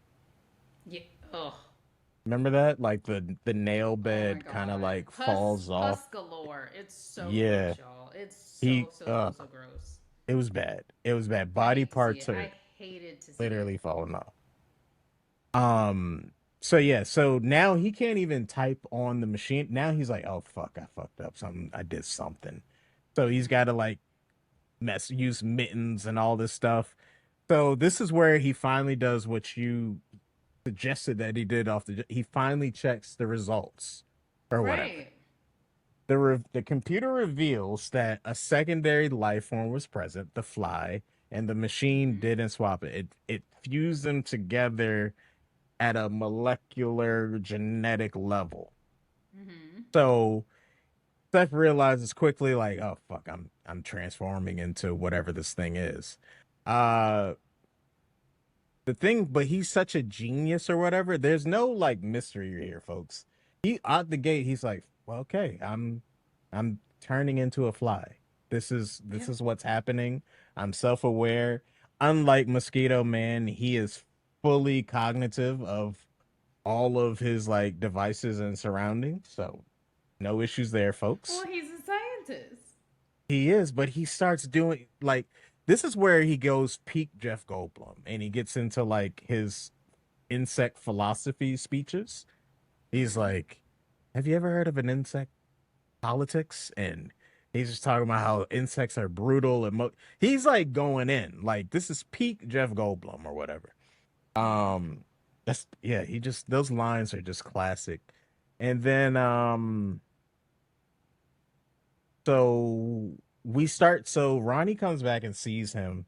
S1: Yeah. Ugh.
S2: Remember that? Like the nail
S1: Oh my
S2: bed kind of
S1: god.
S2: like falls
S1: Pus
S2: off.
S1: galore. It's so
S2: Yeah.
S1: gross, y'all. It's
S2: He
S1: so gross.
S2: it was bad. It was bad.
S1: I
S2: Body
S1: hate to see
S2: parts
S1: it.
S2: are
S1: I hated to see it.
S2: literally falling off. So yeah, so now he can't even type on the machine. Now he's like, "Oh fuck, I fucked up something. I did something." So he's got to like use mittens and all this stuff. So this is where he finally does what you suggested that he did off the. He finally checks the results or whatever.
S1: Right.
S2: The computer reveals that a secondary life form was present, the fly, and the machine didn't swap it. It fused them together at a molecular genetic level. So Seth realizes quickly, like, oh fuck, I'm transforming into whatever this thing is. Uh the thing, but he's such a genius or whatever. There's no like mystery here, folks. He out the gate, he's like, well, okay, I'm turning into a fly. This
S1: Yep.
S2: is what's happening. I'm self-aware. Unlike Mosquito Man, he is fully cognitive of all of his like devices and surroundings. So no issues there,
S1: Well,
S2: folks.
S1: he's a scientist.
S2: He is, but he starts doing like this is where he goes peak Jeff Goldblum and he gets into like his insect philosophy speeches. He's like, "Have you ever heard of an insect politics?" And he's just talking about how insects are brutal and he's like going in. Like this is peak Jeff Goldblum or whatever. Um that's yeah, he just those lines are just classic. And then so so Ronnie comes back and sees him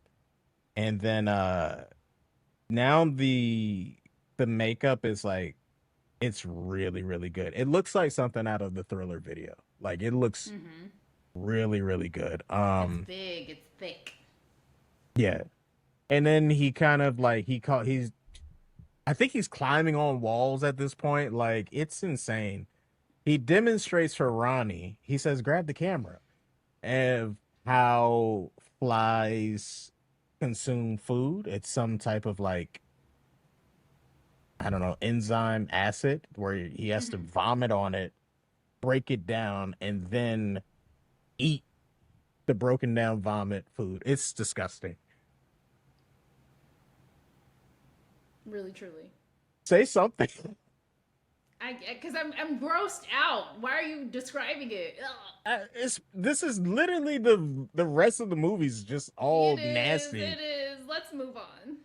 S2: and then now the makeup is like it's really really good. It looks like something out of the Thriller video. Like it looks really really good.
S1: It's big. It's thick.
S2: Yeah. And then he kind of like he's I think he's climbing on walls at this point. Like it's insane. He demonstrates for Ronnie. He says, "Grab the camera," of how flies consume food. It's some type of like I don't know enzyme acid where he has to vomit on it, break it down, and then eat the broken down vomit food. It's disgusting.
S1: Really, truly.
S2: Say something.
S1: Because I'm grossed out. Why are you describing it? Ugh.
S2: This is literally the rest of the movie's just all
S1: It is.
S2: nasty.
S1: It is. Let's move on.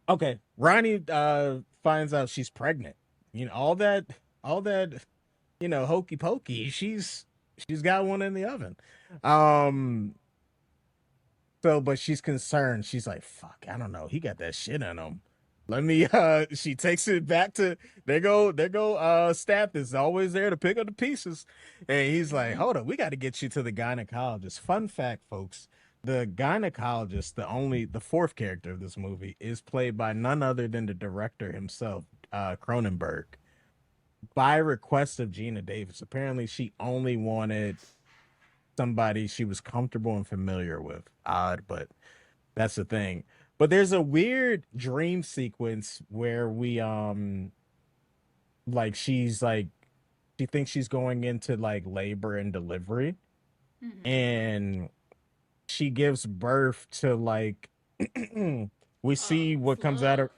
S2: Okay, Ronnie finds out she's pregnant. You know all that hokey pokey. She's she's got one in the oven. Um, so, but she's concerned. She's like, "Fuck, I don't know. He got that shit in him. Let me." She takes it back to there. Go. Staff is always there to pick up the pieces, and he's like,
S1: Mm-hmm.
S2: "Hold up, we got to get you to the gynecologist." Fun fact, folks: the gynecologist, the fourth character of this movie, is played by none other than the director himself, Cronenberg, by request of Gina Davis. Apparently, she only wanted somebody she was comfortable and familiar with. Odd, but that's the thing. But there's a weird dream sequence where we like she's like she thinks she's going into like labor and delivery,
S1: Mm-hmm.
S2: and she gives birth to like we see what comes out
S1: Slug.
S2: of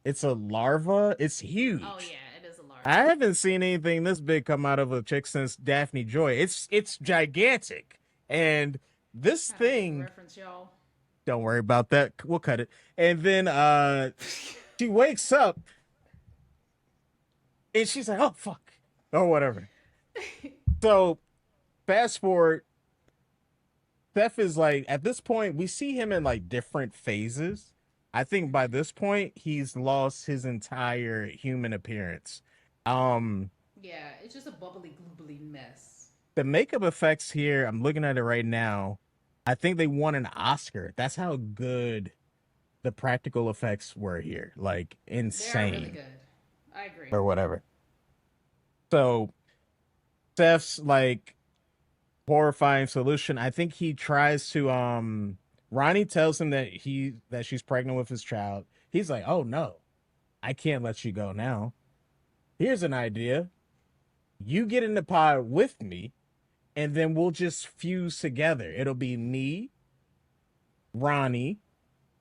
S2: it's a larva. It's
S1: Oh
S2: huge.
S1: yeah, it is a
S2: I
S1: larva.
S2: haven't seen anything this big come out of a chick since Daphne Joy. It's gigantic. And this
S1: I don't get the
S2: thing,
S1: reference, y'all.
S2: don't worry about that. We'll cut it. And then she wakes up and she's like, "Oh fuck." Or whatever. So fast forward, Seth is like at this point, we see him in like different phases. I think by this point, he's lost his entire human appearance. Um
S1: Yeah, it's just a bubbly, gloobly mess.
S2: the makeup effects here, I'm looking at it right now. I think they won an Oscar. That's how good the practical effects were here. Like
S1: They are really
S2: insane
S1: good. I agree.
S2: or whatever. So Seth's like horrifying solution. I think he tries to Ronnie tells him that she's pregnant with his child. He's like, "Oh no, I can't let you go now. Here's an idea. You get in the pod with me, and then we'll just fuse together. It'll be me, Ronnie,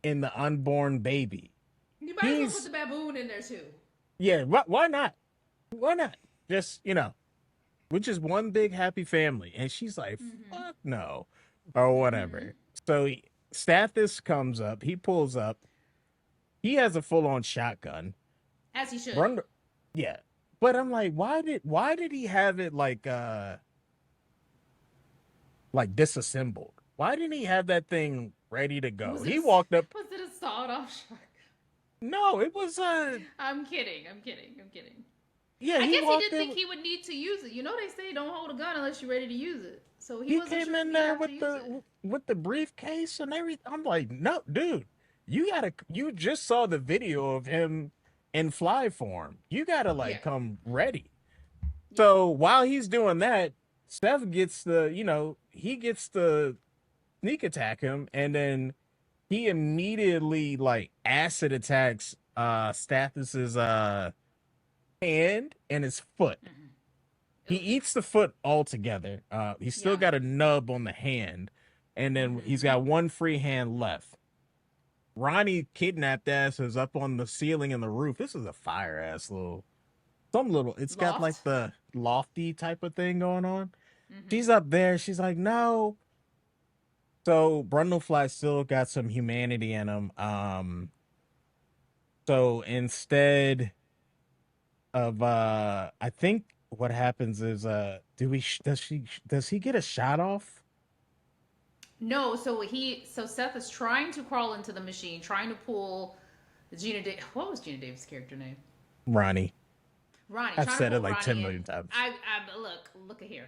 S2: and the unborn baby."
S1: You might as well put
S2: He's
S1: the baboon in there too.
S2: yeah, why not? Why not? Just, we're just one big happy family. And she's like,
S1: Mm-hmm.
S2: "Fuck no." Or
S1: Mm-hmm.
S2: whatever. So Stathis comes up, he pulls up, he has a full-on shotgun.
S1: As he should.
S2: Run yeah. But I'm like, why did he have it like disassembled? Why didn't he have that thing ready to go?
S1: Was it
S2: He walked up.
S1: was it a sawed-off shotgun?
S2: No, it was
S1: I'm kidding. I'm kidding. I'm kidding.
S2: yeah,
S1: I
S2: he
S1: guess he
S2: walked
S1: didn't think
S2: in.
S1: he would need to use it. You know they say don't hold a gun unless you're ready to use it. So he
S2: He
S1: wasn't
S2: came
S1: sure if
S2: in
S1: he'd
S2: there
S1: have to use it.
S2: with the briefcase and everything. I'm like, "No, dude. You just saw the video of him in fly form. You got to
S1: Yeah.
S2: like come ready."
S1: Yeah.
S2: So, while he's doing that, Steph gets he gets the sneak attack him, and then he immediately like acid attacks Stathis's hand and his foot.
S1: Mm-hmm.
S2: He
S1: Ugh.
S2: eats the foot altogether. He's still
S1: Yeah.
S2: got a nub on the hand, and then he's
S1: Mm-hmm.
S2: got one free hand left. Ronnie kidnapped ass is up on the ceiling and the roof. This is a fire ass little. It's got like
S1: Loft.
S2: the lofty type of thing going on. She's
S1: Mm-hmm.
S2: up there. She's like, "No." So Brundlefly still got some humanity in him. So instead of I think what happens is does he get a shot off?
S1: No, so Seth is trying to crawl into the machine, trying to pull what was Gina Davis' character name?
S2: Ronnie.
S1: Ronnie,
S2: I've
S1: trying to
S2: said it
S1: pull
S2: like 10
S1: Ronnie in.
S2: million times.
S1: I look at here.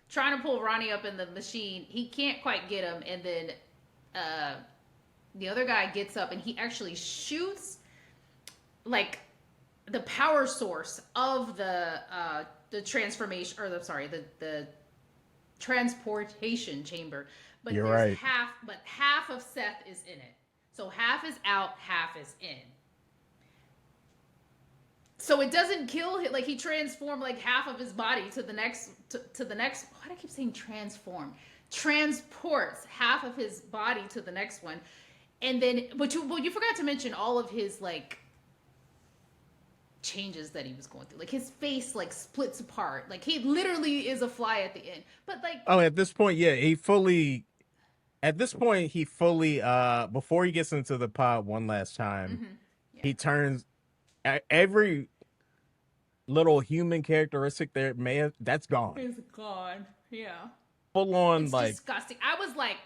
S1: Trying to pull Ronnie up in the machine. He can't quite get him, and then uh, the other guy gets up and he actually shoots like the power source of the transformation, or the transportation chamber. But
S2: You're right.
S1: half of Seth is in it. So half is out, half is in. So it doesn't kill him. Like he transformed like half of his body to the next to the next. Why do I keep saying transform? Transports half of his body to the next one, and then but you forgot to mention all of his like changes that he was going through. Like his face like splits apart. Like he literally is a fly at the end. But like
S2: Oh, at this point, yeah, he fully before he gets into the pod one last time,
S1: mm-hmm, yeah,
S2: he turns every little human characteristic there may have that's gone.
S1: he's gone. Yeah.
S2: full on
S1: It's
S2: like
S1: disgusting. I was like,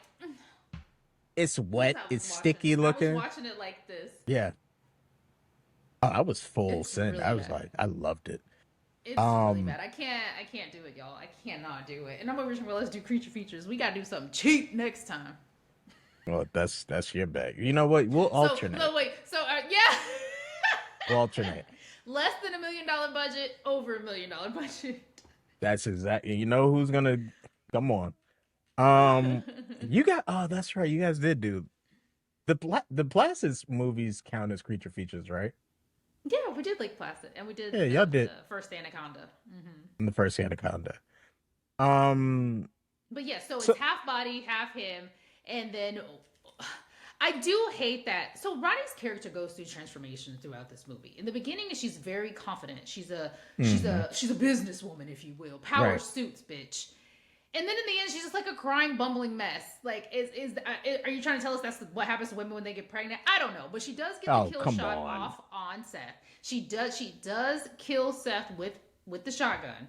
S2: it's
S1: this
S2: wet,
S1: I was
S2: it's
S1: watching
S2: sticky
S1: it. I was
S2: looking.
S1: watching it like this.
S2: Yeah. Oh, I was full
S1: It's
S2: send.
S1: really
S2: I was
S1: bad.
S2: like, I loved it.
S1: It's really
S2: Um,
S1: bad. I can't do it, y'all. I cannot do it. And I'm over here, well, let's do creature features. We gotta do something cheap next time.
S2: well, that's your bag. You know what? We'll
S1: So
S2: alternate.
S1: no wait. So yeah.
S2: We'll alternate.
S1: Less than $1 million budget, over $1 million budget.
S2: That's exactly. You know who's gonna come on. You got. Oh, that's right. You guys did do the Placid movies count as creature features, right?
S1: Yeah, we did Lake Placid, and we
S2: Yeah,
S1: did
S2: y'all
S1: the
S2: did
S1: first Anaconda.
S2: in the first Anaconda. Um,
S1: But yeah, so
S2: so
S1: it's half body, half him, and then I do hate that. So Ronnie's character goes through transformation throughout this movie. In the beginning, she's very confident. She's a
S2: mhm,
S1: businesswoman, if you will, power
S2: right.
S1: suits, bitch. And then in the end, she's just like a crying, bumbling mess. Like, are you trying to tell us that's what happens to women when they get pregnant? I don't know, but she does get the
S2: Oh,
S1: kill
S2: come
S1: shot
S2: on.
S1: off on Seth. She does kill Seth with the shotgun.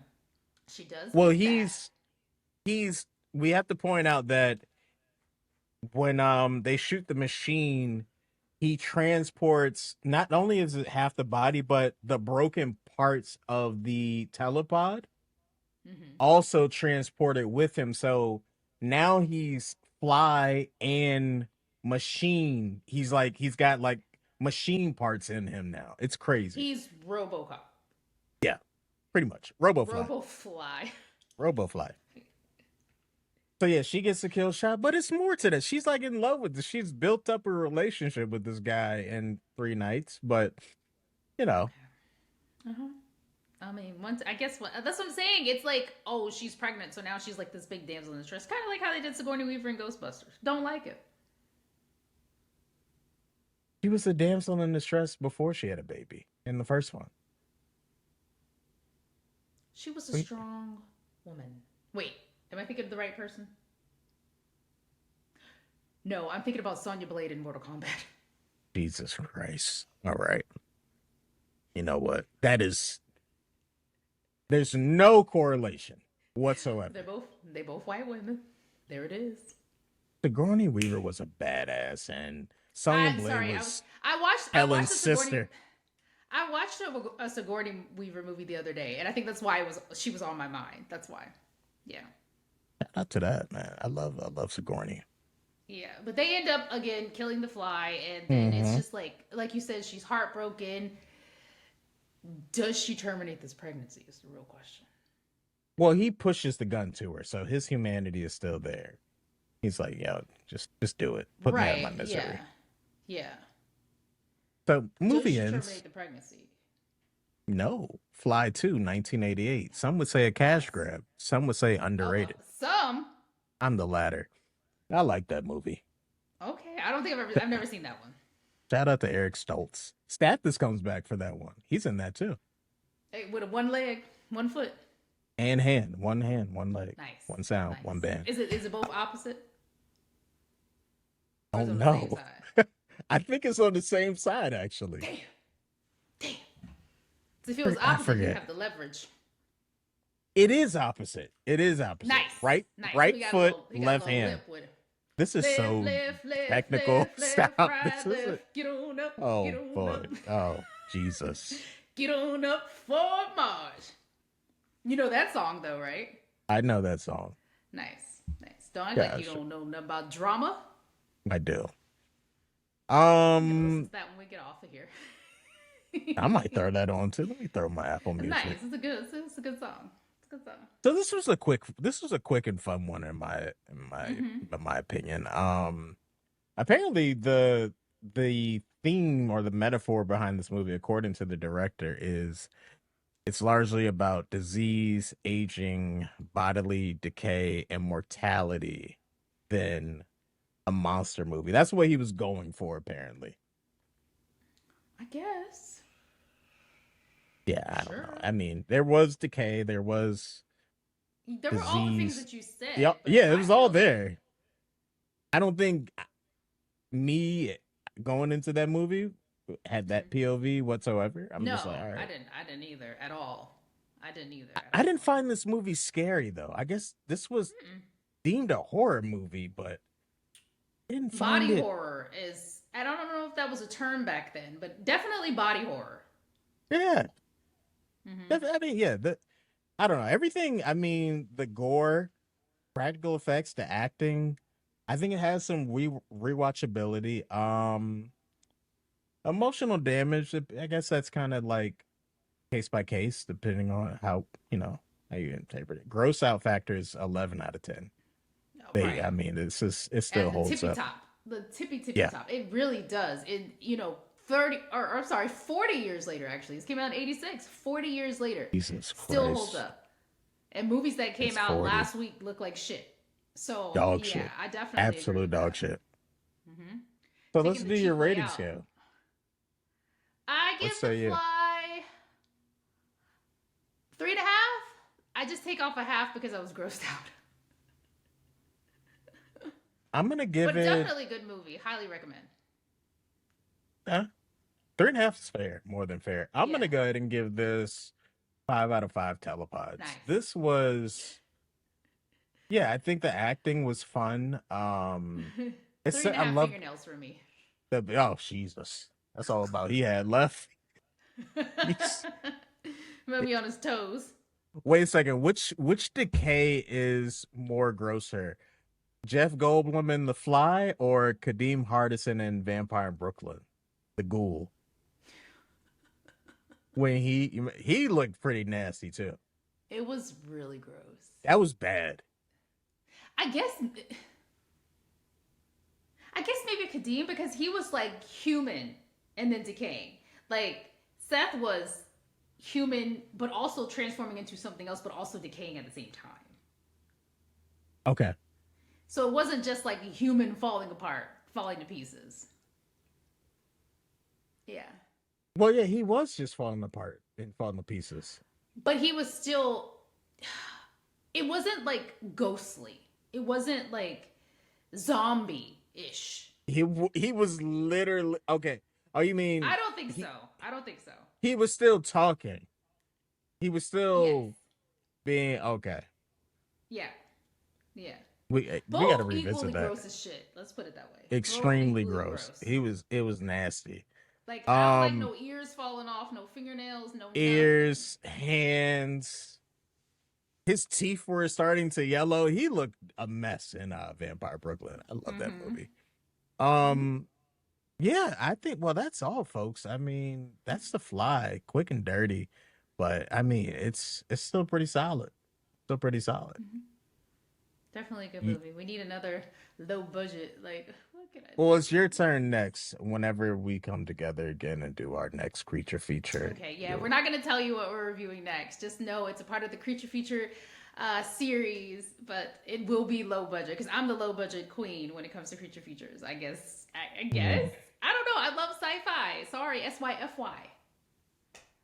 S1: She does
S2: Well,
S1: get that.
S2: he's. We have to point out that when they shoot the machine, he transports not only is it half the body, but the broken parts of the telepod
S1: Mm-hmm.
S2: also transported with him. So now he's fly and machine. He's got like machine parts in him now. It's crazy.
S1: He's RoboCop.
S2: Yeah, pretty much. Robofly.
S1: RoboFly.
S2: Robofly. So yeah, she gets the kill shot, but it's more to that. She's like in love with this. She's built up a relationship with this guy in 3 nights, but you know,
S1: Uh-huh. I mean, once I guess that's what I'm saying. It's like, oh, she's pregnant, so now she's like this big damsel in distress, kind of like how they did Sigourney Weaver in Ghostbusters. Don't like it.
S2: she was a damsel in distress before she had a baby in the first one.
S1: She was a
S2: Wait,
S1: strong woman. Wait, am I thinking of the right person? No, I'm thinking about Sonya Blade in Mortal Kombat.
S2: Jesus Christ. All right. You know what? That is there's no correlation
S1: They're
S2: whatsoever.
S1: both white women. There it is.
S2: Sigourney Weaver was a badass and Sonya
S1: I'm
S2: Blade
S1: sorry.
S2: was
S1: I watched
S2: Helen's
S1: the Sigourney.
S2: sister.
S1: I watched a Sigourney Weaver movie the other day, and I think that's why she was on my mind. That's why. Yeah.
S2: Shout out to that, man. I love Sigourney.
S1: Yeah, but they end up again killing the fly, and then it's
S2: Hmm.
S1: just like you said, she's heartbroken. Does she terminate this pregnancy? Is the real question.
S2: Well, he pushes the gun to her, so his humanity is still there. He's like, yo, just do it. Put me out of my
S1: Right?
S2: misery.
S1: Yeah. Yeah.
S2: So
S1: Does
S2: movie
S1: she
S2: ends.
S1: terminate the pregnancy?
S2: No. Fly 2, 1988. Some would say a cash
S1: Yes.
S2: grab. Some would say underrated.
S1: Some.
S2: I'm the latter. I like that movie.
S1: Okay, I don't think I've never seen that one.
S2: Shout out to Eric Stoltz. Stathis comes back for that one. He's in that too.
S1: Hey, with a one leg, one foot.
S2: And hand, one leg,
S1: Nice.
S2: one sound,
S1: Nice.
S2: one band.
S1: Is it both opposite? Or
S2: Oh
S1: is it on the same
S2: no.
S1: side?
S2: I think it's on the same side actually.
S1: Damn. Damn. So if it was
S2: I
S1: opposite, you
S2: forget.
S1: have the leverage.
S2: It is opposite. It is opposite.
S1: Nice.
S2: Right
S1: Nice.
S2: right foot,
S1: He got
S2: left
S1: a little
S2: hand.
S1: lip with it.
S2: This is so technical. Stop.
S1: Right,
S2: This is
S1: left. Get on up.
S2: oh
S1: Get on
S2: boy.
S1: up.
S2: Oh Jesus.
S1: Get on up for Mars. You know that song though, right?
S2: I know that song.
S1: Nice. Nice. Don't act like you
S2: Gosh,
S1: don't know nothing about drama.
S2: I do.
S1: I'm gonna listen to that when we get off of here.
S2: I might throw that on too. Let me throw my Apple Music.
S1: Nice. It's a good song. It's a good song.
S2: So this was a quick and fun one in my opinion. Apparently the theme or the metaphor behind this movie, according to the director, is it's largely about disease, aging, bodily decay, and mortality than a monster movie. That's what he was going for, apparently.
S1: I guess.
S2: Yeah, I don't
S1: Sure.
S2: know. I mean, there was decay, there was
S1: There were all the things
S2: disease.
S1: that you said.
S2: Yeah,
S1: but
S2: yeah, it
S1: I
S2: was all
S1: feel
S2: there. I don't think me going into that movie had that POV whatsoever. I'm
S1: no,
S2: just like, all right.
S1: I didn't either at all. I didn't either at
S2: I didn't
S1: all.
S2: find this movie scary though. I guess this was
S1: Mm-mm.
S2: deemed a horror movie, but I didn't find
S1: Body
S2: it.
S1: horror is, I don't know if that was a term back then, but definitely body horror.
S2: Yeah,
S1: Mm-hmm.
S2: I mean, yeah. I don't know everything. I mean, the gore, practical effects, the acting. I think it has some rewatchability. Emotional damage. I guess that's kind of like case by case, depending on how how you interpret it. Gross out factor is 11 out of 10.
S1: Oh,
S2: But
S1: right.
S2: I mean, it still
S1: And
S2: holds up.
S1: the tippy
S2: Yeah,
S1: top, it really does. It, 30, or I'm sorry, 40 years later, actually. This came out in 86. 40 years later,
S2: Jesus
S1: still holds
S2: Christ,
S1: up. And movies that came
S2: it's
S1: out
S2: 40.
S1: last week look like shit. So,
S2: Dog
S1: yeah,
S2: shit,
S1: I definitely agree
S2: absolute
S1: with
S2: dog
S1: that.
S2: shit.
S1: Hmm.
S2: So let's
S1: Taking the
S2: do your
S1: cheap way
S2: rating
S1: out.
S2: scale.
S1: I
S2: Let's
S1: give The
S2: say yeah.
S1: Fly 3.5. I just take off a half because I was grossed out.
S2: I'm gonna give
S1: But
S2: it
S1: definitely good movie. Highly recommend.
S2: uh, 3.5 is fair, more than fair. I'm
S1: Yeah.
S2: gonna go ahead and give this 5 out of 5 telepods.
S1: Nice.
S2: This was, yeah, I think the acting was fun.
S1: Three and a
S2: I
S1: half
S2: love
S1: fingernails for me.
S2: the oh Jesus, that's all about he had left. He's,
S1: Put me on his toes.
S2: wait a second, which decay is more grosser? Jeff Goldblum in The Fly or Kadeem Hardison in Vampire in Brooklyn? The Ghoul. When he looked pretty nasty too.
S1: It was really gross.
S2: That was bad.
S1: I guess I guess maybe Kadeem because he was like human and then decaying. Like Seth was human but also transforming into something else but also decaying at the same time.
S2: Okay.
S1: So it wasn't just like a human falling apart, falling to pieces. Yeah.
S2: Well, yeah, he was just falling apart and falling to pieces.
S1: But he was still, it wasn't like ghostly. It wasn't like zombie-ish.
S2: He was literally okay. Oh, you mean
S1: I don't think so. I don't think so.
S2: he was still talking. He was
S1: Yes.
S2: still being okay.
S1: Yeah. Yeah.
S2: We got to
S1: Both
S2: revisit
S1: equally
S2: that.
S1: gross as shit. Let's put it that way. Both
S2: Extremely
S1: equally
S2: gross.
S1: gross.
S2: It was nasty.
S1: Like I don't like
S2: Um
S1: no ears falling off, no fingernails, no nothing.
S2: ears, hands, his teeth were starting to yellow. He looked a mess in Vampire Brooklyn. I love that
S1: Mm-hmm.
S2: movie.
S1: Mm-hmm.
S2: Um yeah, I think well that's all folks. I mean, that's The Fly, quick and dirty, but I mean, it's still pretty solid. Still pretty solid.
S1: Mm-hmm. Definitely a good
S2: Ye-
S1: movie. We need another low budget. Like, what can I
S2: Well, it's
S1: do?
S2: your turn next whenever we come together again and do our next creature feature.
S1: Okay, yeah, we're
S2: You'll-
S1: not going to tell you what we're reviewing next. Just know it's a part of the creature feature series, but it will be low budget because I'm the low budget queen when it comes to creature features. I guess. I guess.
S2: Mm.
S1: I don't know. I love sci-fi. Sorry, SYFY.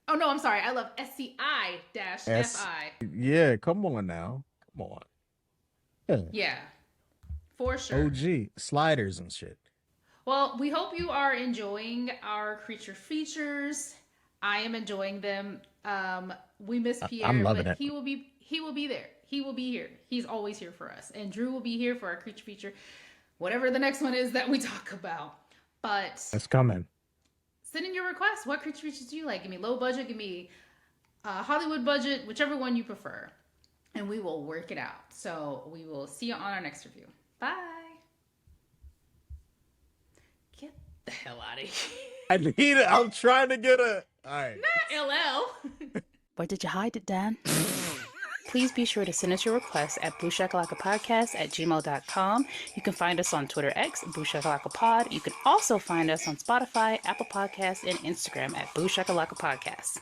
S1: Oh no, I'm sorry. I love SCI dash
S2: S
S1: FI.
S2: yeah, come on now. Come on. Yeah.
S1: Yeah, for sure.
S2: OG sliders and shit.
S1: Well, we hope you are enjoying our creature features. I am enjoying them. We miss
S2: I'm
S1: Pierre,
S2: loving
S1: but
S2: it.
S1: he will be there. He will be here. He's always here for us. And Drew will be here for our creature feature, whatever the next one is that we talk about. But
S2: It's coming.
S1: send in your requests. What creature features do you like? Give me low budget, give me Hollywood budget, whichever one you prefer. And we will work it out. So we will see you on our next review. Bye. Get the hell out of here.
S2: I need it. I'm trying to get a. All right.
S1: Not LL.
S3: Where did you hide it, Dan? Please be sure to send us your requests at booshakalackapodcast@gmail.com. You can find us on Twitter X, booshakalackapod. You can also find us on Spotify, Apple Podcasts, and Instagram at booshakalackapodcast.